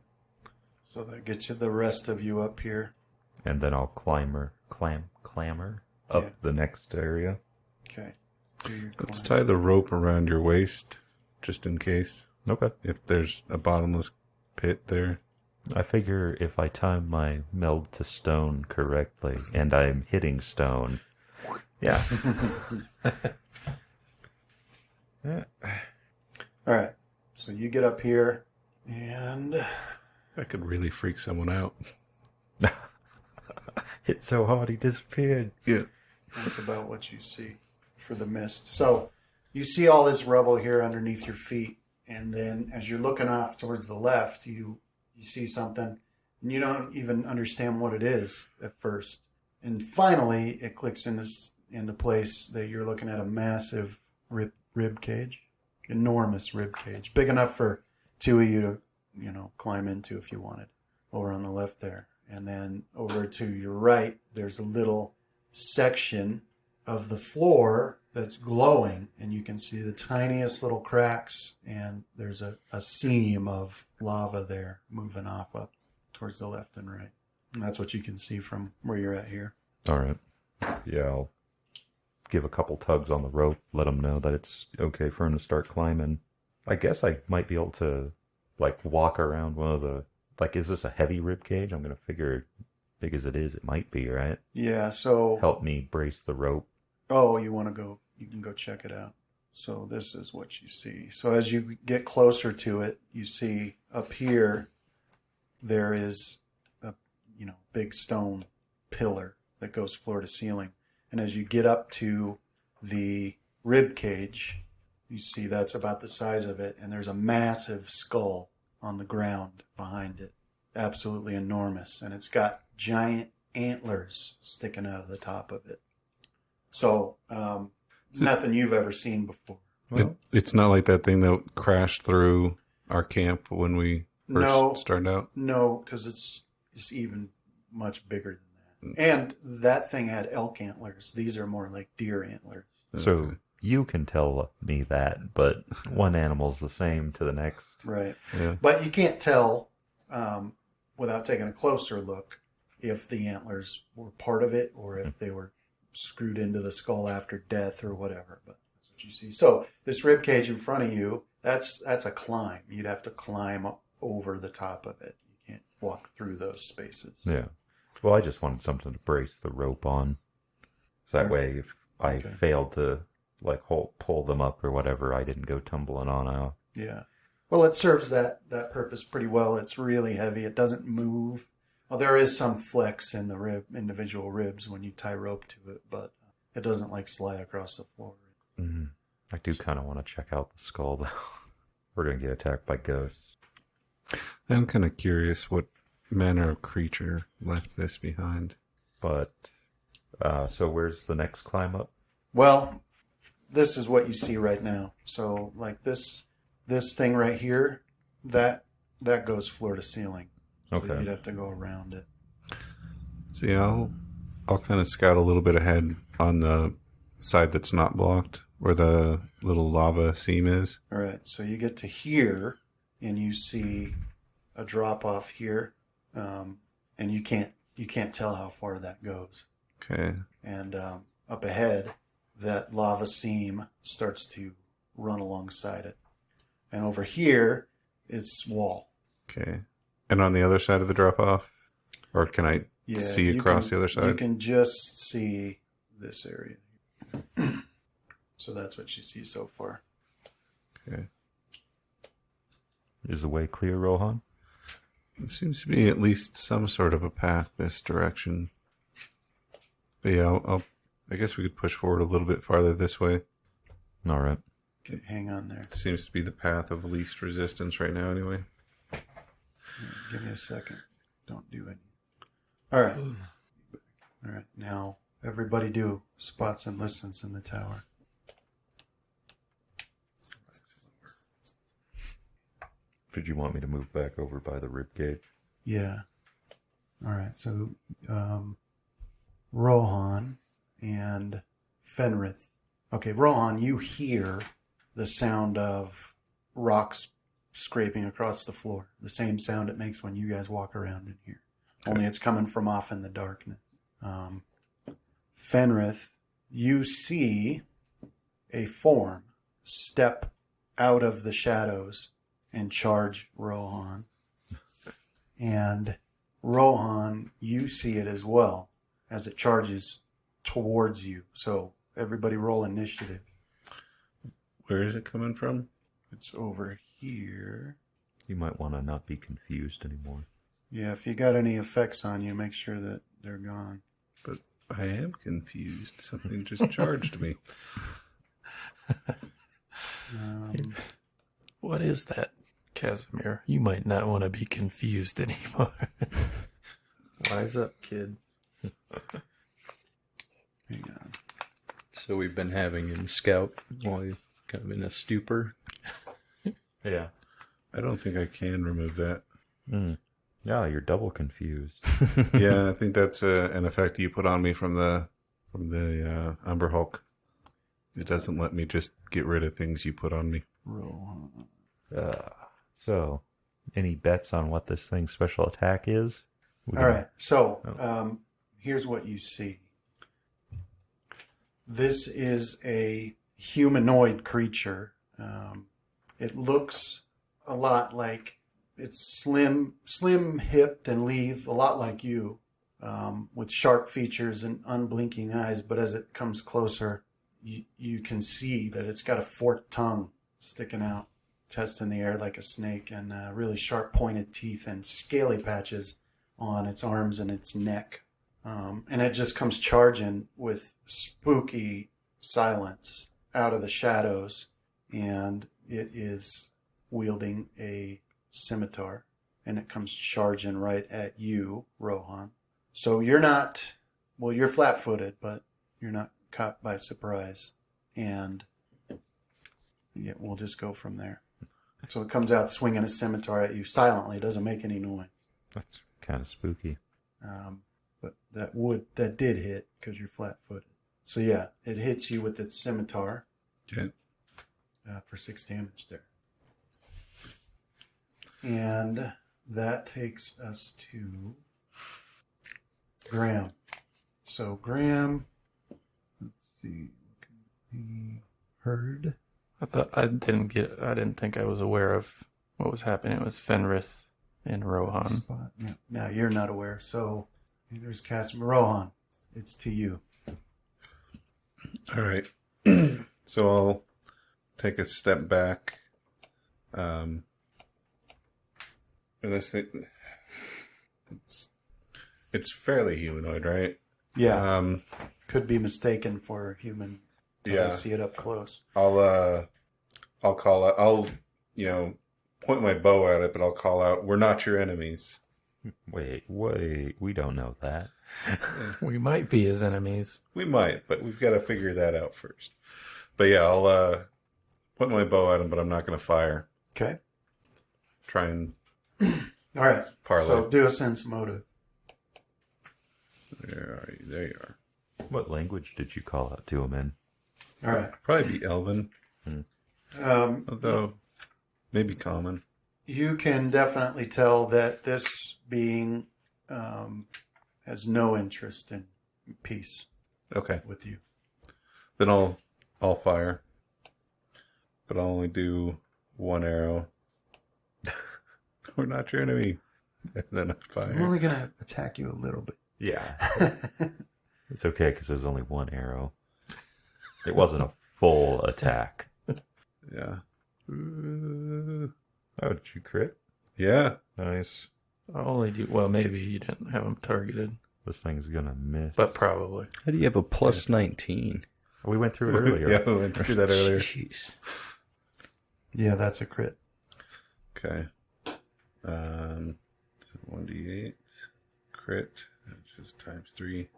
So that gets you the rest of you up here. And then I'll clamber up Yeah. the next area. Okay. Do your Let's climb. tie the rope around your waist, just in case. Okay. If there's a bottomless pit there. I figure if I time my meld to stone correctly and I'm hitting stone, yeah. Yeah. All right. So you get up here, and That could really freak someone out. Hit so hard he disappeared. Yeah. that's about what you see for the mist. So you see all this rubble here underneath your feet, and then as you're looking off towards the left, you see something, and you don't even understand what it is at first. And finally, it clicks into place that you're looking at a massive rib cage, enormous rib cage, big enough for two of you to, climb into if you wanted. Over on the left there, and then over to your right, there's a little section of the floor that's glowing, and you can see the tiniest little cracks, and there's a seam of lava there moving off up towards the left and right. And that's what you can see from where you're at here. All right. Yeah, I'll give a couple tugs on the rope, let them know that it's okay for him to start climbing. I guess I might be able to, walk around one of the... is this a heavy rib cage? I'm going to figure, big as it is, it might be, right? Yeah, so... Help me brace the rope. Oh, you want to go... You can go check it out. So this is what you see. So as you get closer to it, you see up here, there is a, big stone pillar that goes floor to ceiling. And as you get up to the rib cage, you see that's about the size of it, and there's a massive skull on the ground behind it. Absolutely enormous. And it's got giant antlers sticking out of the top of it. So, nothing you've ever seen before. It's not like that thing that crashed through our camp when we first started out. No, because it's even much bigger than that. And that thing had elk antlers. These are more like deer antlers. So you can tell me that, but one animal's the same to the next. Right. Yeah. But you can't tell without taking a closer look if the antlers were part of it or if they were screwed into the skull after death or whatever. But that's what you see. So this rib cage in front of you, that's a climb. You'd have to climb over the top of it. You can't walk through those spaces. Yeah. Well, I just wanted something to brace the rope on. So that way, if I failed to, pull them up or whatever, I didn't go tumbling on out. Yeah. Well, it serves that purpose pretty well. It's really heavy. It doesn't move. Well, there is some flex in the individual ribs when you tie rope to it, but it doesn't slide across the floor. Mm-hmm. I do kind of want to check out the skull, though. We're going to get attacked by ghosts. I'm kind of curious what manner of creature left this behind. But, so where's the next climb up? Well, this is what you see right now. So, this thing right here, that goes floor to ceiling. Okay. So you'd have to go around it. So yeah, I'll kind of scout a little bit ahead on the side that's not blocked, where the little lava seam is. All right. So you get to here, and you see a drop off here, and you can't tell how far that goes. Okay. And up ahead, that lava seam starts to run alongside it, and over here, it's wall. Okay. And on the other side of the drop off, or can I see you across can- the other side? You can just see this area. So that's what you see so far. Okay. Is the way clear, Rohan? It seems to be at least some sort of a path this direction. But yeah, I guess we could push forward a little bit farther this way. All right. Okay, hang on there. It seems to be the path of least resistance right now anyway. Give me a second. Don't do it. All right. All right. Now, everybody do spots and listens in the tower. Did you want me to move back over by the rib cage? Yeah. All right. So, Rohan and Fenrith. Okay, Rohan, you hear the sound of rocks scraping across the floor. The same sound it makes when you guys walk around in here. Only it's coming from off in the darkness. Fenrith, you see a form step out of the shadows and charge Rohan. And Rohan, you see it as well as it charges towards you. So everybody roll initiative. Where is it coming from? It's over here. You might want to not be confused anymore. Yeah, if you got any effects on you, make sure that they're gone. But I am confused. Something just charged me. What is that, Casimir? You might not want to be confused anymore. Wise up, kid. Hang on. So we've been having him scout while he's kind of in a stupor. Yeah. I don't think I can remove that. Yeah, you're double confused. Yeah, I think that's an effect you put on me from the Umber Hulk. It doesn't let me just get rid of things you put on me. Rohan. So, any bets on what this thing's special attack is? All right. So, here's what you see. This is a humanoid creature. It looks a lot like it's slim-hipped and lithe, a lot like you, with sharp features and unblinking eyes. But as it comes closer, you can see that it's got a forked tongue sticking out, chest in the air like a snake, and really sharp pointed teeth and scaly patches on its arms and its neck. And it just comes charging with spooky silence out of the shadows, and it is wielding a scimitar, and it comes charging right at you, Rohan. So you're not, well, you're flat-footed, but you're not caught by surprise, and yeah, we'll just go from there. So it comes out swinging a scimitar at you silently. It doesn't make any noise. That's kind of spooky. But that did hit because you're flat-footed. So yeah, it hits you with its scimitar. Okay. For 6 damage there. And that takes us to Graham. So Graham, let's see, he heard. I didn't think I was aware of what was happening. It was Fenrith and Rohan. Spot. Yeah. Now you're not aware. So there's Casimir. Rohan, it's to you. All right. So I'll take a step back. And this thing, it's fairly humanoid, right? Yeah. Could be mistaken for human. Yeah. I see it up close. I'll call out. I'll point my bow at it, but I'll call out, "We're not your enemies." Wait, we don't know that. We might be his enemies. We might, but we've got to figure that out first. But yeah, I'll point my bow at him, but I'm not going to fire. Okay. Try and All right. parlay. So do a sense motive. There you are. What language did you call out to him in? All right. Probably be Elven, Um, although maybe Common. You can definitely tell that this being has no interest in peace Okay, with you. then I'll fire, but I'll only do one arrow. We're not your enemy. And then I I'm fire. only going to attack you a little bit. Yeah. It's okay because there's only one arrow. It wasn't a full attack. Yeah. Oh, did you crit? Yeah. Nice. I'll only do, well, maybe you didn't have him targeted, This thing's gonna miss. but probably. How do you have a plus 19? We went through it earlier. Yeah, we went through that earlier. Jeez. Yeah, that's a crit. Okay. 1d8 crit, which is times 3.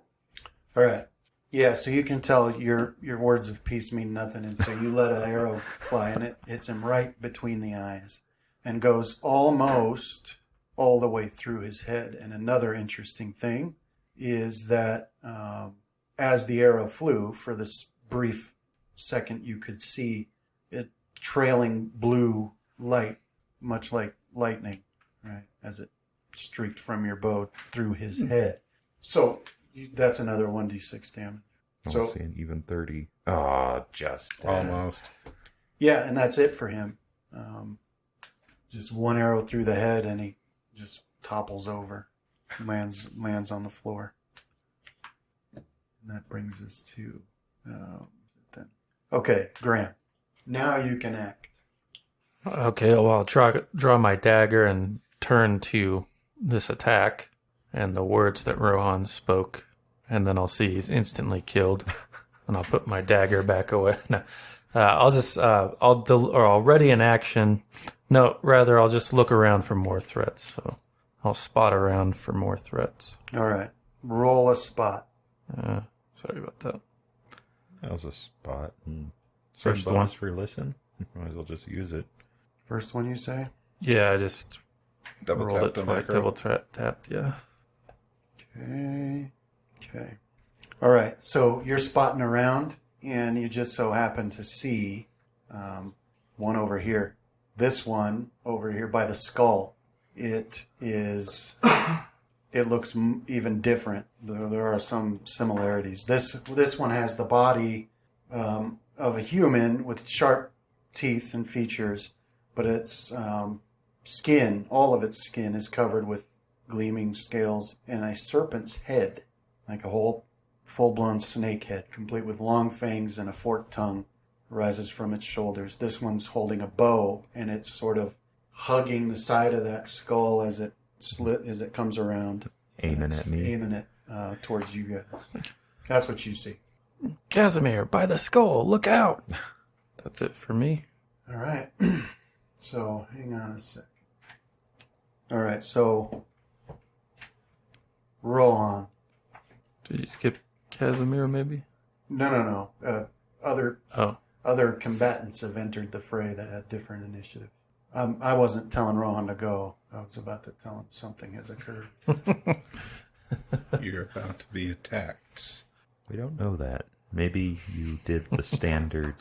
All right. Yeah, so you can tell your words of peace mean nothing, and so you let an arrow fly, and it hits him right between the eyes. and goes almost all the way through his head. And another interesting thing is that as the arrow flew, for this brief second, you could see it trailing blue light, much like lightning, right, as it streaked from your bow through his head. So that's another 1d6 damage. So an even 30. Oh, just Almost. Yeah, and that's it for him. Just one arrow through the head, and he just topples over, lands on the floor. And that brings us to then. Okay, Graham. Now you can act. Okay, well, I'll draw my dagger and turn to this attack and the words that Rohan spoke, and then I'll see he's instantly killed, and I'll put my dagger back away. No, I'll ready an action. No, rather, I'll just look around for more threats. So I'll spot around for more threats. All right, roll a spot. Sorry about that. That was a spot. First Some one. bonus for listen. Might as well just use it. First one you say? Yeah, I just Double rolled it tapped on twice. macro. Double tapped, yeah. Okay. All right. So you're spotting around, and you just so happen to see one over here. This one over here by the skull. It is. It looks even different. There are some similarities. This one has the body of a human with sharp teeth and features, but its skin, all of its skin, is covered with gleaming scales and a serpent's head, like a whole full-blown snake head, complete with long fangs and a forked tongue, rises from its shoulders. This one's holding a bow, and it's sort of hugging the side of that skull as it comes around, Aiming at me. aiming it towards you guys. That's what you see. Casimir, by the skull, look out! That's it for me. All right. So hang on a sec. All right. So roll on. Did you skip Casimir, maybe? No. Oh. Other combatants have entered the fray that had different initiative. I wasn't telling Rohan to go. I was about to tell him something has occurred. You're about to be attacked. We don't know that. Maybe you did the standard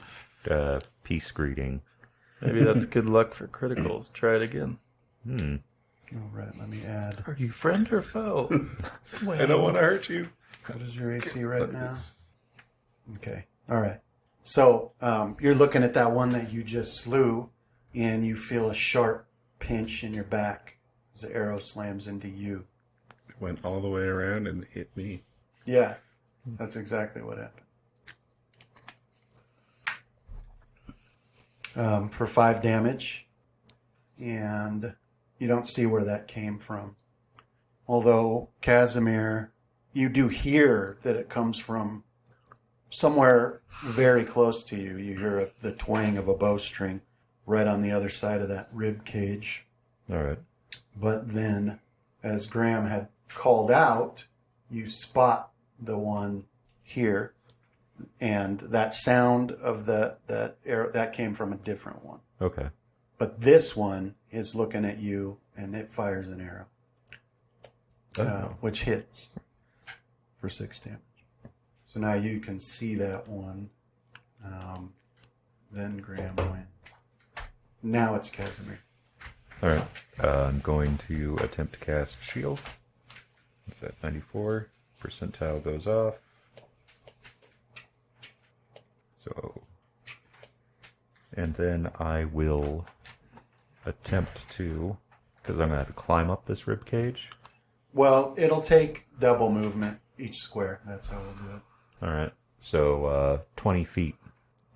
peace greeting. Maybe that's good luck for criticals. Try it again. All right. Let me add. Are you friend or foe? I don't want to hurt you. What is your AC right now? Okay. All right. So you're looking at that one that you just slew, and you feel a sharp pinch in your back as the arrow slams into you. It went all the way around and hit me. Yeah, that's exactly what happened. For 5 damage, and you don't see where that came from. Although, Casimir, you do hear that it comes from somewhere very close to you. You hear the twang of a bowstring right on the other side of that rib cage. All right. But then, as Graham had called out, you spot the one here, and that sound of that arrow, that came from a different one. Okay. But this one is looking at you, and it fires an arrow, which hits for 6 damage. So now you can see that one. Then Graham wins. Now it's Casimir. All right. I'm going to attempt to cast shield. It's at 94. Percentile goes off. So, and then I will attempt to, because I'm going to have to climb up this rib cage. Well, it'll take double movement each square. That's how we'll do it. All right. So 20 feet.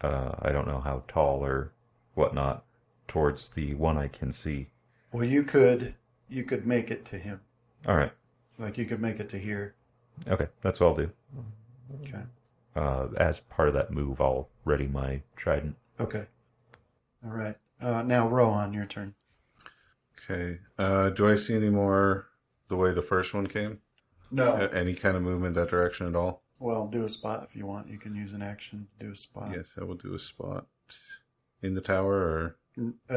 I don't know how tall or whatnot towards the one I can see. Well, you could make it to him. All right. Like you could make it to here. Okay. That's what I'll do. Okay. As part of that move, I'll ready my trident. Okay. All right. Now, Rohan, your turn. Okay. Do I see any more the way the first one came? No. Any kind of movement that direction at all? Well, do a spot if you want. You can use an action to do a spot. Yes, I will do a spot. In the tower or?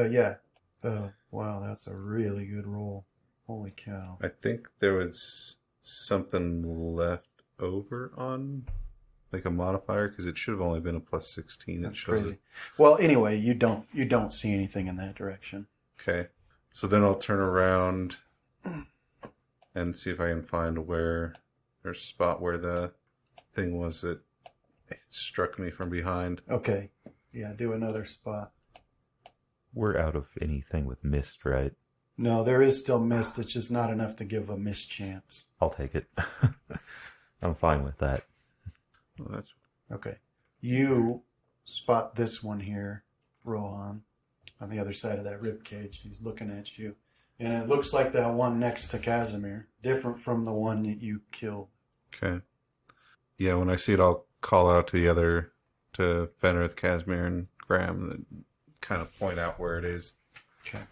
Yeah. Oh, wow, that's a really good roll. Holy cow. I think there was something left over on like a modifier because it should have only been a plus 16. That's It shows crazy. Well, anyway, you don't see anything in that direction. Okay. So then I'll turn around and see if I can find where there's a spot where the thing was that it struck me from behind. Okay. Yeah, do another spot. We're out of anything with mist, right? No, there is still mist. It's just not enough to give a mischance. I'll take it. I'm fine with that. Well, that's Okay. You spot this one here, Rohan, on the other side of that rib cage. He's looking at you. And it looks like that one next to Casimir, different from the one that you killed. okay. Yeah, when I see it, I'll call out to the other, to Fenrith, Casimir, and Graham, and kind of point out where it is. Okay.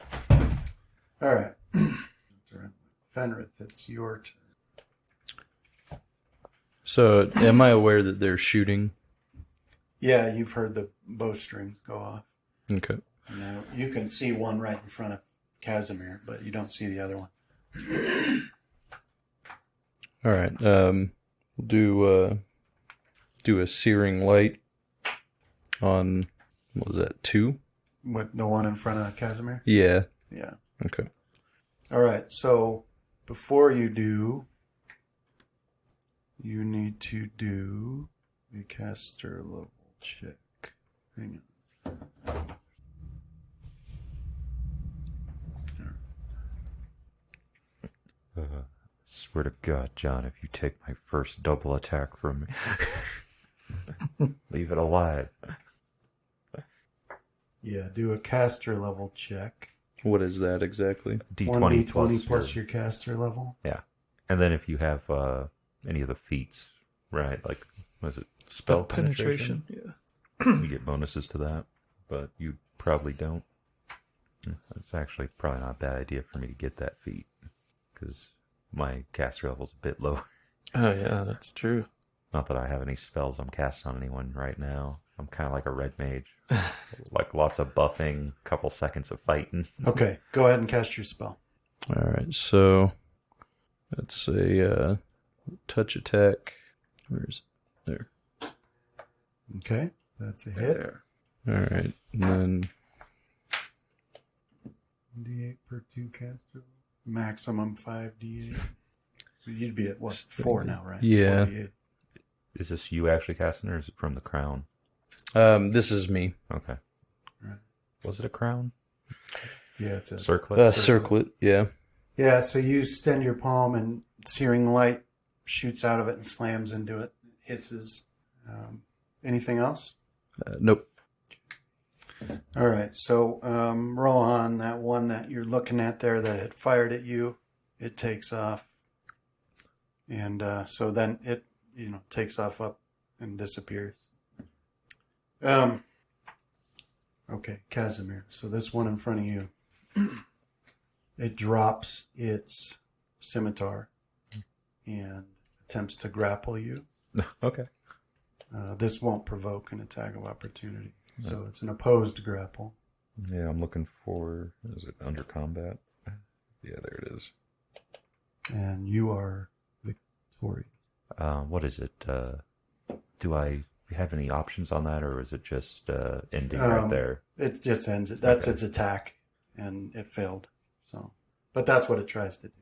All right. Fenrith, it's your turn. So, am I aware that they're shooting? Yeah, you've heard the bowstrings go off. Okay. Now, you can see one right in front of Casimir, but you don't see the other one. All right. We'll do a searing light on, what was that, 2? What, the one in front of Casimir? Yeah. Yeah. Okay. All right, so before you do, you need to do a caster level check. Hang on. Swear to God, John, if you take my first double attack from me, leave it alive. Yeah, do a caster level check. What is that exactly? D20 1d20 plus your... your caster level. Yeah. And then if you have any of the feats, right, like, was it spell penetration? Yeah. You get bonuses to that, but you probably don't. It's actually probably not a bad idea for me to get that feat, because my caster level's a bit lower. Oh, yeah, that's true. Not that I have any spells I'm casting on anyone right now. I'm kind of like a red mage. Like lots of buffing, couple seconds of fighting. Okay, go ahead and cast your spell. All right. So, that's a touch attack. Where is it? There. Okay, that's a hit. There. All right. And then, D8 per 2 caster. Maximum 5d8. You'd be at what, 4 now, right? Yeah. 4d8. Is this you actually casting, or is it from the crown? this is me. Okay. Right. Was it a crown? Yeah, it's a Circlet? Circlet. Yeah. Yeah, so you extend your palm and searing light shoots out of it and slams into it. Hisses. Anything else? Nope. All right, so Rohan, that one that you're looking at there that had fired at you, it takes off. And so then it, takes off up and disappears. Okay, Casimir. So this one in front of you, it drops its scimitar and attempts to grapple you. Okay. This won't provoke an attack of opportunity. So it's an opposed grapple. Yeah, I'm looking for... Is it under combat? Yeah, there it is. And you are victorious. What is it? Do I have any options on that, or is it just ending Um, right there? It just ends it. That's Okay. its attack, and it failed. So, but that's what it tries to do.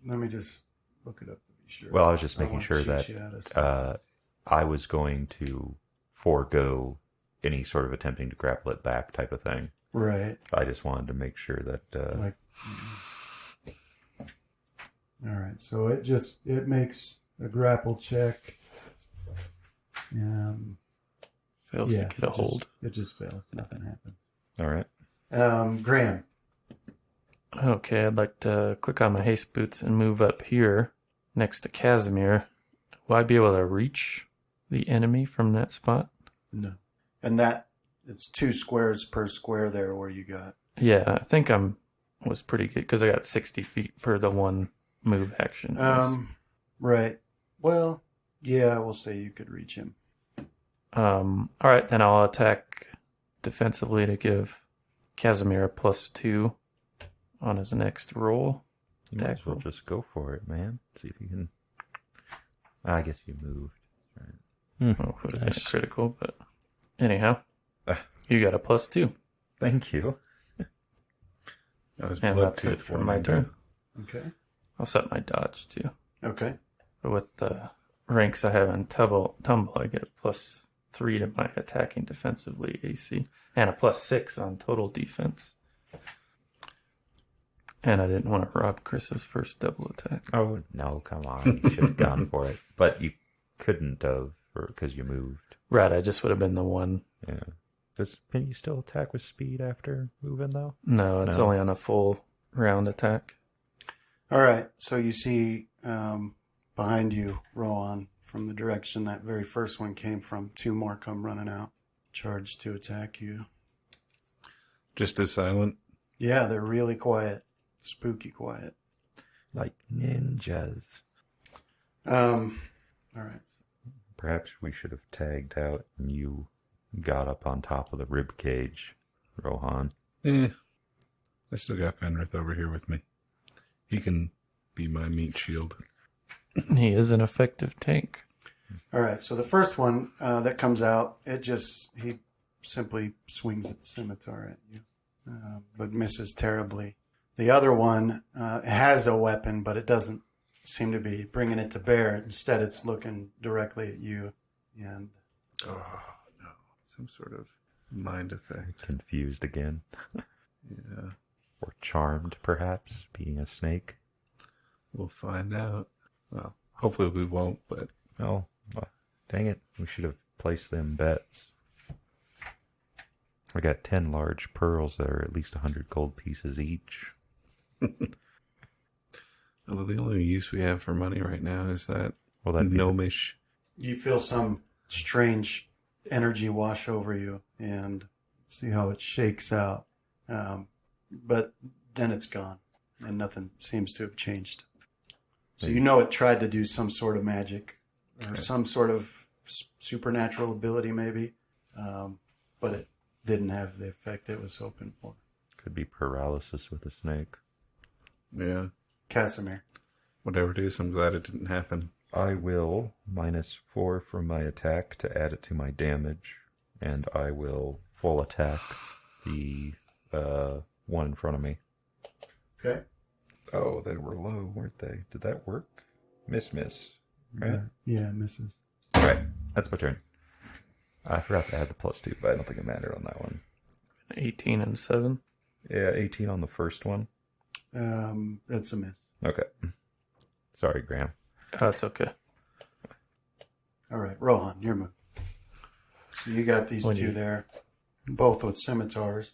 Let me just look it up to be sure. Well, I was just I making won't sure cheat that you out of something. I was going to forego any sort of attempting to grapple it back type of thing. Right. I just wanted to make sure that... Like. All right. So it makes a grapple check. Fails to get a hold. It just fails. Nothing happens. All right. Graham. Okay, I'd like to click on my haste boots and move up here next to Casimir. Will I be able to reach the enemy from that spot? No. And it's 2 squares per square there where you got. Yeah, I think was pretty good because I got 60 feet for the one move action. Right. Well, yeah, we'll say you could reach him. All right, then I'll attack defensively to give Casimir a +2 on his next roll. You might Attack as well roll. just go for it, man. See if you can. I guess you moved. Oh, would have been a critical, but anyhow, Ah. you got a +2. Thank you. That was And blood that's it tooth for one, my I turn. bet. Okay. I'll set my dodge too. Okay. But with the ranks I have in tumble, I get a +3 to my attacking defensively AC and a +6 on total defense. And I didn't want to rob Chris's first double attack. Oh, no, come on. You should have gone for it. But you couldn't have because you moved. Right, I just would have been the one. Yeah. Can you still attack with speed after moving, though? No, it's No. only on a full round attack. All right. So you see behind you, Rowan, from the direction that very first one came from, 2 more come running out. Charge to attack you. Just as silent. Yeah, they're really quiet. Spooky quiet. Like ninjas. All right. Perhaps we should have tagged out and you got up on top of the rib cage, Rohan. I still got Fenrith over here with me. He can be my meat shield. He is an effective tank. All right. So the first one that comes out, he simply swings its scimitar at you, but misses terribly. The other one has a weapon, but it doesn't seem to be bringing it to bear. Instead, it's looking directly at you. And Oh, no. Some sort of mind effect. Confused again. Yeah. Or charmed, perhaps, being a snake. We'll find out. Well, hopefully we won't, but Oh, well, dang it. We should have placed them bets. I got 10 large pearls that are at least 100 gold pieces each. although the only use we have for money right now is that Well, that'd be gnomish. you feel some strange energy wash over you, and see how it shakes out. But then it's gone, and nothing seems to have changed. So you know it tried to do some sort of magic or some sort of supernatural ability, maybe, but it didn't have the effect it was hoping for. Could be paralysis with a snake. Yeah. Casimir. Whatever it is, I'm glad it didn't happen. I will -4 from my attack to add it to my damage, and I will full attack the one in front of me. Okay. Oh, they were low, weren't they? Did that work? Miss. Right? Yeah, misses. Alright, that's my turn. I forgot to add the +2, but I don't think it mattered on that one. 18 and 7. Yeah, 18 on the first one. That's a miss. Okay. Sorry, Graham. Oh, it's okay. All right, Rohan, your move. So you got these When two you- there, both with scimitars.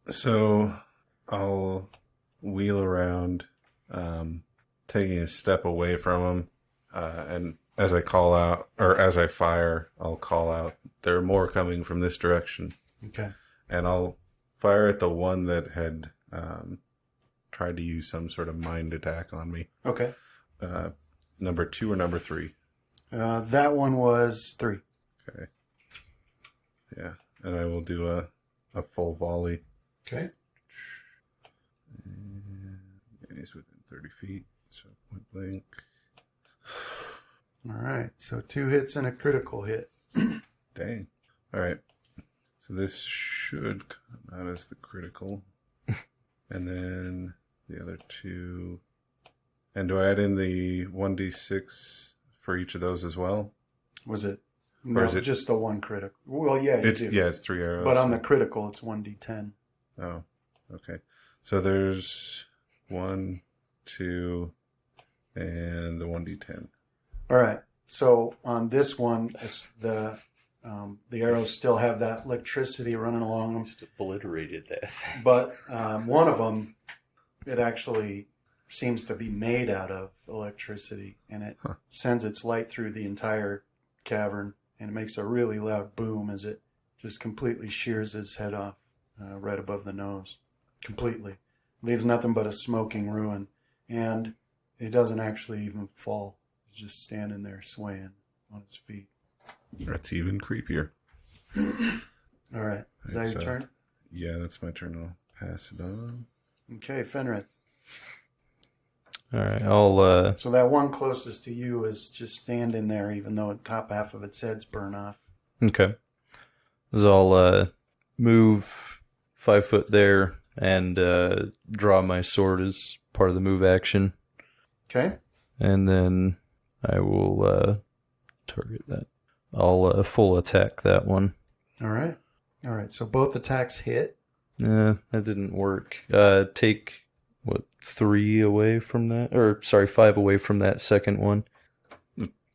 So I'll wheel around, taking a step away from him, and as I call out, or as I fire, I'll call out, there are more coming from this direction. Okay. And I'll fire at the one that had tried to use some sort of mind attack on me. Okay. Number 2 or number 3? That one was 3. Okay. Yeah, and I will do a full volley. Okay. And he's within 30 feet, so point blank. All right. So 2 hits and a critical hit. Dang. All right. So this should come out as the critical. And then the other 2. And do I add in the 1d6 for each of those as well? Was it? No, is it- just the one critical. Well, yeah, you do. It's 3 arrows. But on the critical, it's 1d10. Oh, okay. So there's 1, 2, and the 1d10. All right. So on this one, the arrows still have that electricity running along them. Just obliterated that. But one of them, it actually seems to be made out of electricity, and it sends its light through the entire cavern, and it makes a really loud boom as it just completely shears its head off right above the nose. Completely. Leaves nothing but a smoking ruin, and it doesn't actually even fall. It's just standing there swaying on its feet. That's even creepier. All right. Is that It's, your turn? Yeah, that's my turn. I'll pass it on. Okay, Fenrith. All right, I'll So that one closest to you is just standing there, even though the top half of its head's burned off. okay. So I'll move 5 foot there and draw my sword as part of the move action, Okay. and then I will target that. I'll full attack that one. All right. All right. So both attacks hit. That didn't work. Take what 3 away from that, or sorry, 5 away from that second one.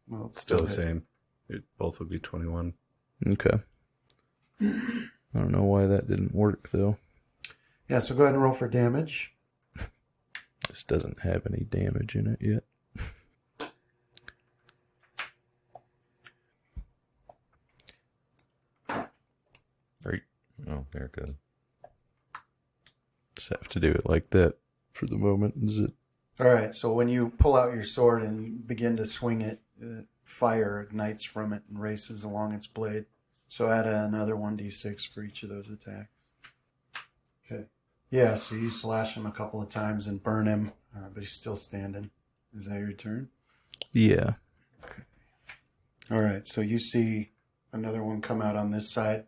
Well, it's Still still the hit. same. Both would be 21. Okay. I don't know why that didn't work though. Yeah. So go ahead and roll for damage. This doesn't have any damage in it yet. Oh, very good. Just have to do it like that for the moment. Is it? All right. So when you pull out your sword and you begin to swing it, fire ignites from it and races along its blade. So add another 1d6 for each of those attacks. Okay. Yeah. So you slash him a couple of times and burn him, but he's still standing. Is that your turn? Yeah. All right. So you see another one come out on this side.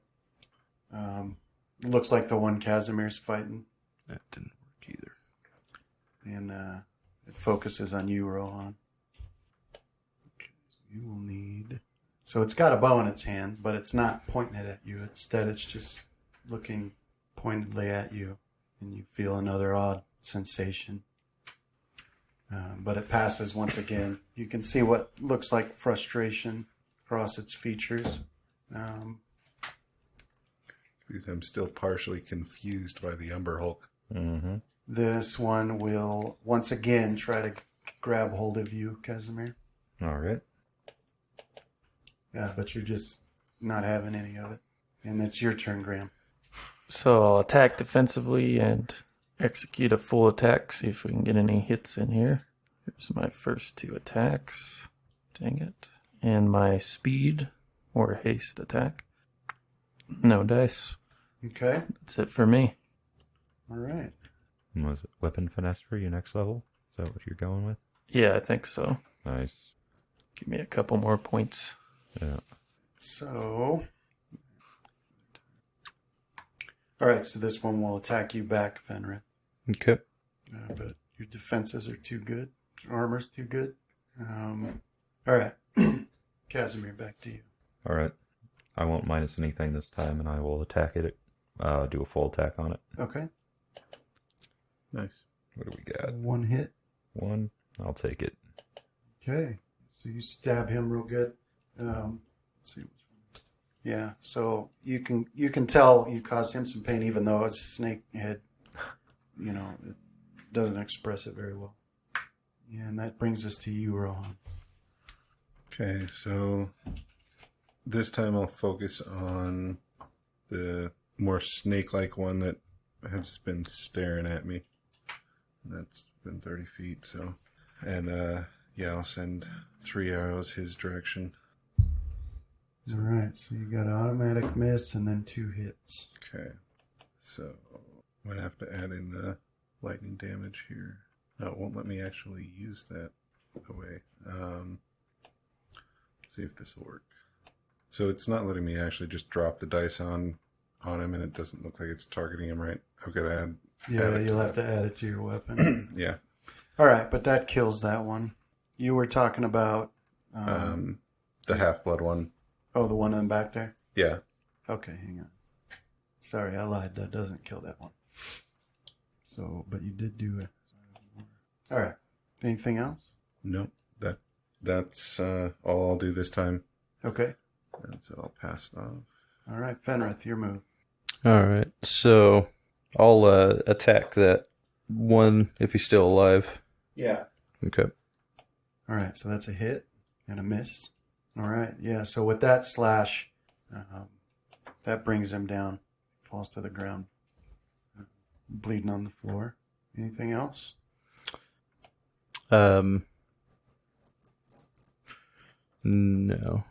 Looks like the one Casimir's fighting, That didn't work either. and it focuses on you, Rohan. Okay, so you will need. So it's got a bow in its hand, but it's not pointing it at you. Instead, it's just looking pointedly at you, and you feel another odd sensation. But it passes once again. You can see what looks like frustration across its features. Because I'm still partially confused by the Umber Hulk. Mm-hmm. This one will once again try to grab hold of you, Casimir. All right. Yeah, but you're just not having any of it. And it's your turn, Graham. So I'll attack defensively and execute a full attack, see if we can get any hits in here. Here's my first 2 attacks. Dang it. And my speed or haste attack. No dice. Okay. That's it for me. All right. Was it weapon finesse for you next level? Is that what you're going with? Yeah, I think so. Nice. Give me a couple more points. Yeah. So. All right, so this one will attack you back, Fenrith. Okay. But your defenses are too good. Your armor's too good. All right. Casimir, back to you. All right. I won't minus anything this time, and I will attack it. Do a full attack on it. Okay. Nice. What do we So got? 1 hit. 1. I'll take it. Okay. So you stab him real good. Let's see which one. Yeah. So you can tell you caused him some pain, even though it's a snake head. You know, it doesn't express it very well. Yeah, and that brings us to you, Rohan. Okay, so this time I'll focus on the more snake-like one that has been staring at me. That's within 30 feet, so. And, yeah, I'll send 3 arrows his direction. All right. So you got an automatic miss and then 2 hits. Okay, so might have to add in the lightning damage here. No, it won't let me actually use that away. See if this will work. So it's not letting me actually just drop the dice on him, and it doesn't look like it's targeting him right. I've got to add Yeah, it you'll to have to add it to your weapon. Yeah. All right, but that kills that one. You were talking about The half-blood one. the one in the back there. Yeah. Okay, hang on. Sorry, I lied. That doesn't kill that one. So, but you did do it. All right. Anything else? Nope. That's all I'll do this time. Okay. And so I'll pass it off. All right, Fenrith, your move. All right. So I'll attack that one if he's still alive. Yeah. Okay. All right, so that's a hit and a miss. All right, yeah. So with that slash, that brings him down, falls to the ground, bleeding on the floor. Anything else? No.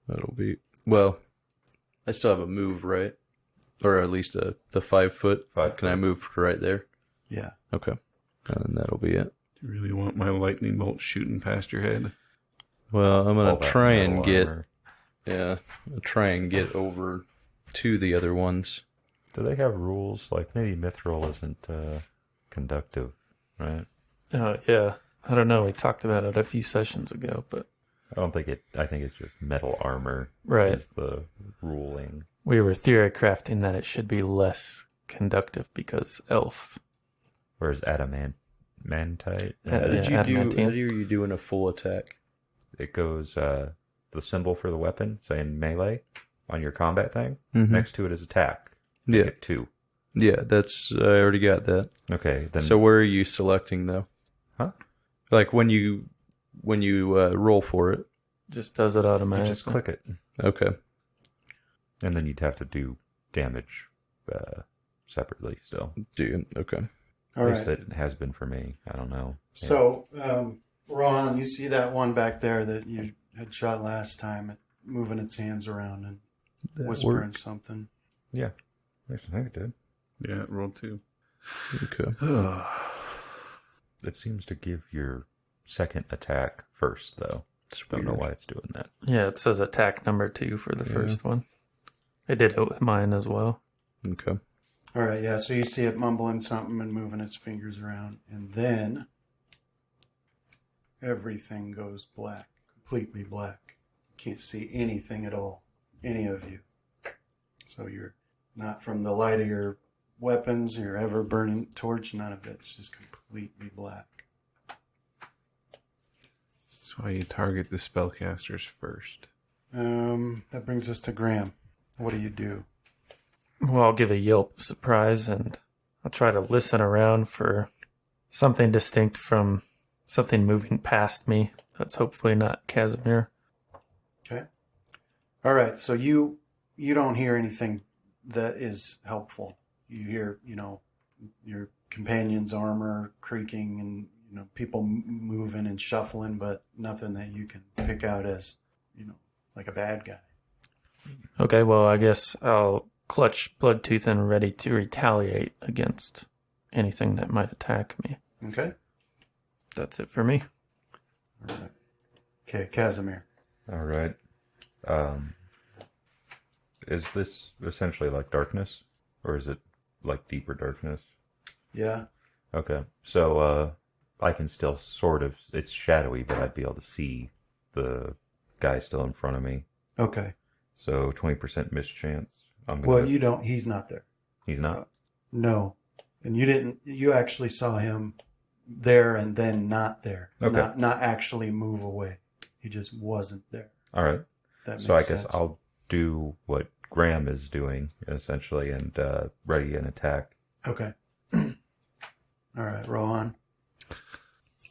That'll be... Well, I still have a move, right? or at least the 5 foot. 5 Can I foot. move right there? Yeah. Okay. And that'll be it. Do you really want my lightning bolt shooting past your head? Well, I'm All gonna that try and metal get armor. I'll try and get over to the other ones. Do they have rules? Like maybe mithril isn't conductive, right? Yeah. I don't know. We talked about it a few sessions ago, but I don't think it. I think it's just metal armor. Right. Is the ruling. we were theory crafting that it should be less conductive because elf. Whereas adamantite, Yeah, How did you do? adamantine. How are you doing a full attack? it goes the symbol for the weapon saying melee on your combat thing. Mhm. Next to it is attack. Make Yeah, it 2. yeah. That's I already got that. Okay, then. So where are you selecting though? Huh? Like when you roll for it. Just does it you automatically. just click it, Okay. and then you'd have to do damage separately. Still, Okay. All at least right. it has been for me. I don't know. Yeah. So, Ron, you see that one back there that you had shot last time, moving its hands around and That whispering works. something. yeah, I think it did. Yeah, roll 2. Okay. It seems to give your second attack first, though. Don't know weird. why it's doing that. Yeah, it says attack number 2 for the first one. It did it with mine as well. Okay. All right, yeah, so you see it mumbling something and moving its fingers around, and then everything goes black, completely black. Can't see anything at all, any of you. So you're not from the light of your weapons, your ever burning torch, none of it. It's just completely black. That's why you target the spellcasters first. That brings us to Graham. What do you do? Well, I'll give a yelp of surprise and I'll try to listen around for something distinct from something moving past me. That's hopefully not Casimir. Okay. All right. So you don't hear anything that is helpful. You hear, your companion's armor creaking and, people moving and shuffling, but nothing that you can pick out as, like a bad guy. Okay, well, I guess I'll clutch Bloodtooth and ready to retaliate against anything that might attack me. Okay. That's it for me. All right. Okay, Casimir. All right. Is this essentially like darkness, or is it like deeper darkness? Yeah. Okay. So I can still sort of. It's shadowy, but I'd be able to see the guy still in front of me. Okay. So 20% mischance. Well, you don't. He's not there. He's not. No. And you didn't. You actually saw him there and then not there. Okay. Not actually move away. He just wasn't there. All right. That makes So I guess sense. I'll do what Graham is doing essentially, and ready an attack. Okay. All right, Rohan.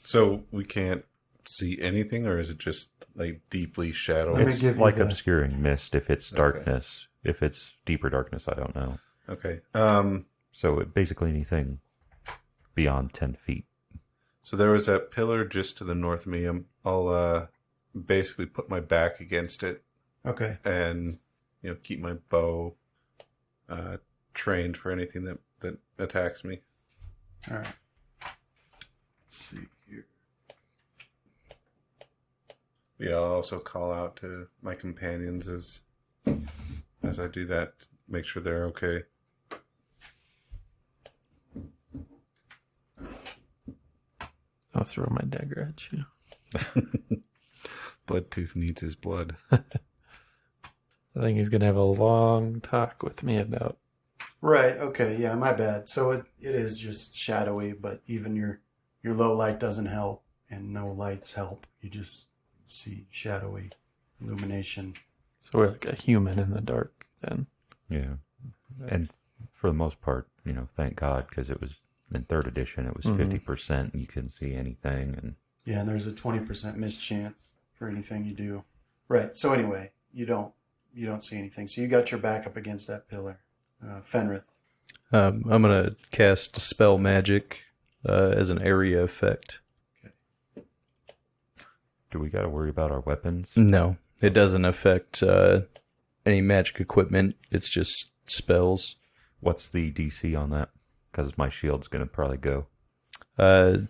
So we can't see anything, or is it just like deeply shadowy? Let me It's give you like the- obscuring mist if it's darkness. If it's deeper darkness, I don't know. Okay. So basically anything beyond 10 feet. So there was that pillar just to the north of me. I'll basically put my back against it Okay. and keep my bow trained for anything that attacks me. All right. Let's see here. Yeah, I'll also call out to my companions as I do that, make sure they're okay. I'll throw my dagger at you. Bloodtooth needs his blood. I think he's going to have a long talk with me about. Right. Okay. Yeah. My bad. So it is just shadowy, but even your low light doesn't help, and no lights help. You just see shadowy illumination. So we're like a human in the dark then. Yeah. And for the most part, thank God, because it was in 3rd edition, it was 50% and you couldn't see anything. And Yeah, and there's a 20% mischance for anything you do. Right. So anyway, you don't see anything. So you got your back up against that pillar. Fenrith. I'm gonna cast spell magic as an area effect. do we got to worry about our weapons? No, it doesn't affect any magic equipment. It's just spells. What's the DC on that? Because my shield's going to probably go. Doesn't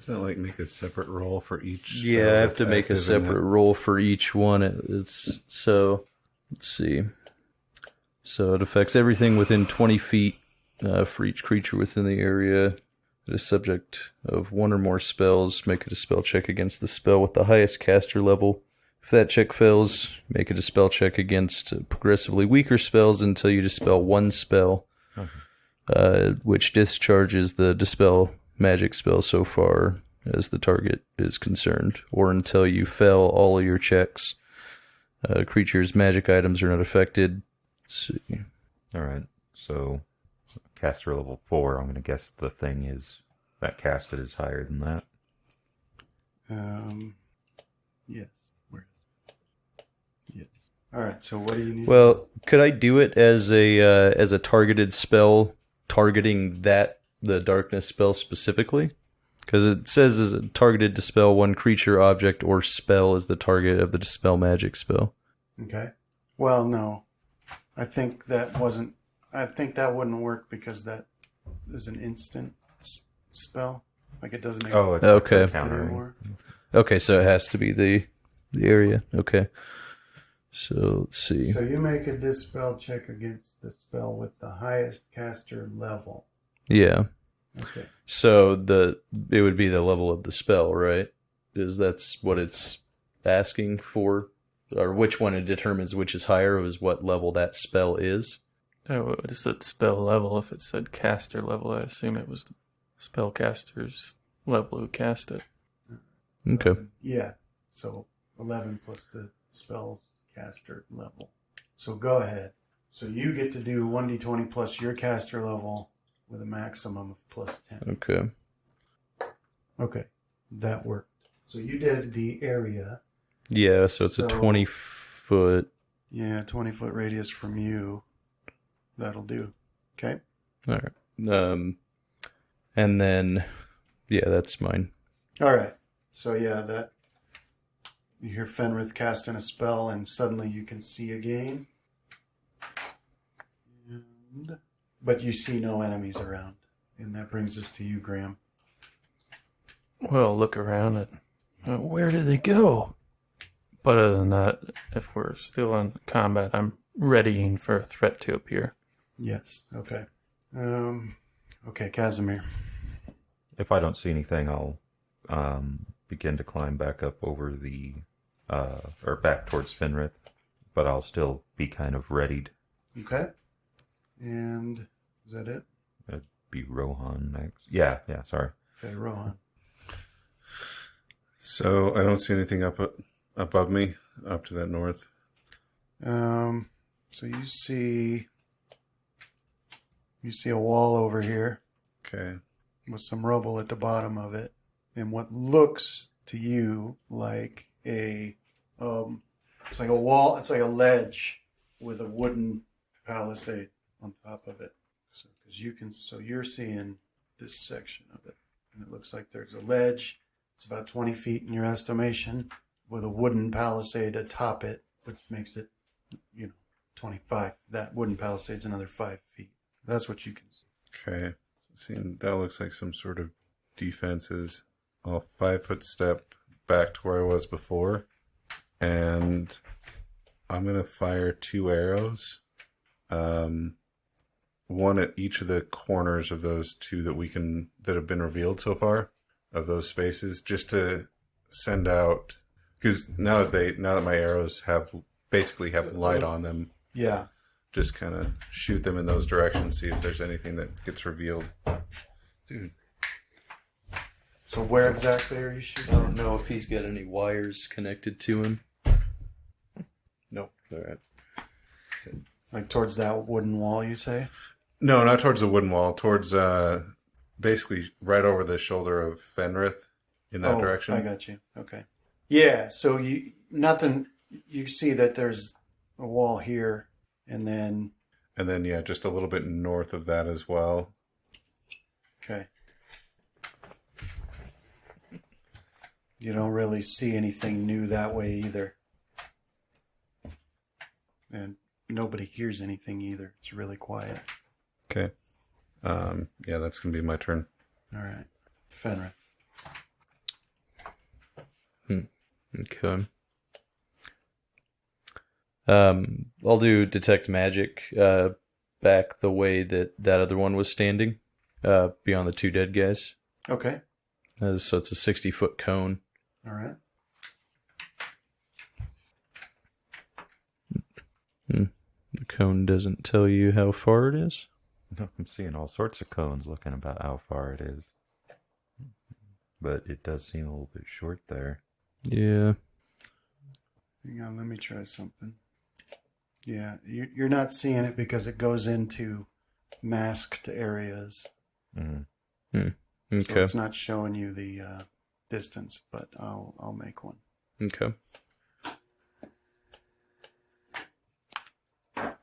it like make a separate roll for each? Yeah, spell I have that's to make a active in separate it? roll for each one. It's so. Let's see. So it affects everything within 20 feet for each creature within the area. It is subject of one or more spells. Make it a spell check against the spell with the highest caster level. If that check fails, make it a spell check against progressively weaker spells until you dispel one spell, which discharges the dispel magic spell so far as the target is concerned, or until you fail all of your checks. Creatures' magic items are not affected. Let's see. All right. So, caster level 4. I'm going to guess the thing is that casted is higher than that. Yes. Where? Yes. All right. So what do you need? Well, could I do it as a targeted spell targeting the darkness spell specifically? Because it says as a targeted dispel one creature, object, or spell is the target of the dispel magic spell. Okay. Well, no. I think that wasn't. I think that wouldn't work because that is an instant spell. Like it doesn't Oh, it's Okay. exist countering. anymore. Okay, so it has to be the area. Okay. So let's see. So you make a dispel check against the spell with the highest caster level. Yeah. Okay. So it would be the level of the spell, right? That's what it's asking for, or which one it determines which is higher is what level that spell is. Oh, it said spell level. If it said caster level, I assume it was the spellcaster's level who cast it. Okay. Yeah. So 11 plus the spell's caster level. So go ahead. So you get to do 1d20 plus your caster level with a maximum of plus 10. Okay. Okay. That worked. So you did the area. Yeah, so it's a So- 20-foot. Yeah, 20-foot radius from you. That'll do. Okay. All right. And then, yeah, that's mine. All right. So yeah, that you hear Fenrith casting a spell, and suddenly you can see again. But you see no enemies around, and that brings us to you, Graham. Well, look around at where did they go? But other than that, if we're still in combat, I'm readying for a threat to appear. Yes. Okay. Okay, Casimir. If I don't see anything, I'll begin to climb back up over or back towards Fenrith, but I'll still be kind of readied. Okay. And is that it? It'd be Rohan next. Yeah, sorry. Okay, Rohan. So I don't see anything above me, up to that north. So you see a wall over here Okay. with some rubble at the bottom of it, and what looks to you like it's like a wall. It's like a ledge with a wooden palisade on top of it. So you're seeing this section of it, and it looks like there's a ledge. It's about 20 feet in your estimation, with a wooden palisade atop it, which makes it, 25. That wooden palisade's another 5 feet. That's what you can see. Okay. Seeing that looks like some sort of defenses. I'll 5-foot step back to where I was before, and I'm gonna fire 2 arrows. One at each of the corners of those 2 that have been revealed so far, of those spaces, just to send out, because now that my arrows basically have light on them, Yeah. just kind of shoot them in those directions, see if there's anything that gets revealed. Dude. So where exactly are you I shooting? don't know if he's got any wires connected to him. Nope. All right. Like towards that wooden wall, you say? No, not towards the wooden wall. Towards basically right over the shoulder of Fenrith in that direction. I got you. Okay. Yeah. So you see that there's a wall here, and then yeah, just a little bit north of that as well. okay. You don't really see anything new that way either. And nobody hears anything either. It's really quiet. Okay. Yeah, that's going to be my turn. All right. Fenrir. Okay. I'll do detect magic back the way that other one was standing, beyond the two dead guys. Okay. So it's a 60-foot cone. All right. The cone doesn't tell you how far it is. I'm seeing all sorts of cones looking about how far it is. But it does seem a little bit short there. Yeah. Hang on, let me try something. Yeah, you're not seeing it because it goes into masked areas. Mm-hmm. Okay. So it's not showing you the distance, but I'll make one. Okay.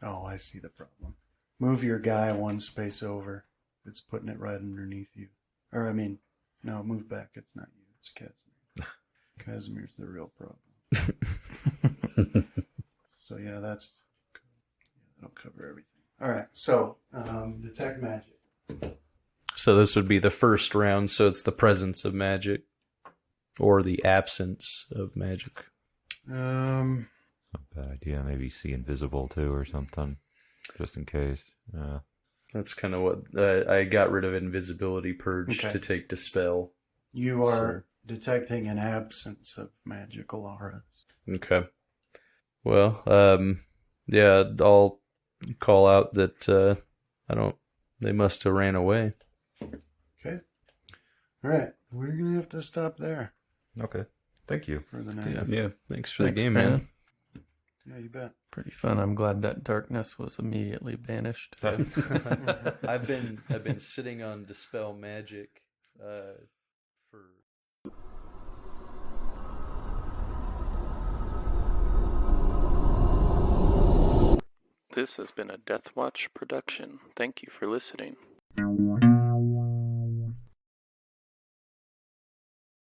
Oh, I see the problem. Move your guy one space over. It's putting it right underneath you. Or, I mean, no, move back. It's not you. It's Casimir. Casimir's the real problem. So, yeah, that'll cover everything. All right, so detect magic. So this would be the first round, so it's the presence of magic. Or the absence of magic. Not a bad idea. Maybe see invisible too or something. Just in case. That's kind of what... I got rid of invisibility purge to take dispel. You are detecting an absence of magical auras. Okay. Well, yeah, I'll call out that they must have ran away. Okay. All right. We're going to have to stop there Okay. Thank you. for the night. Yeah. Thanks for the Thanks, game, man. man. Yeah, you bet. Pretty fun. I'm glad that darkness was immediately banished. I've been sitting on dispel magic for This has been a Death Watch production. Thank you for listening.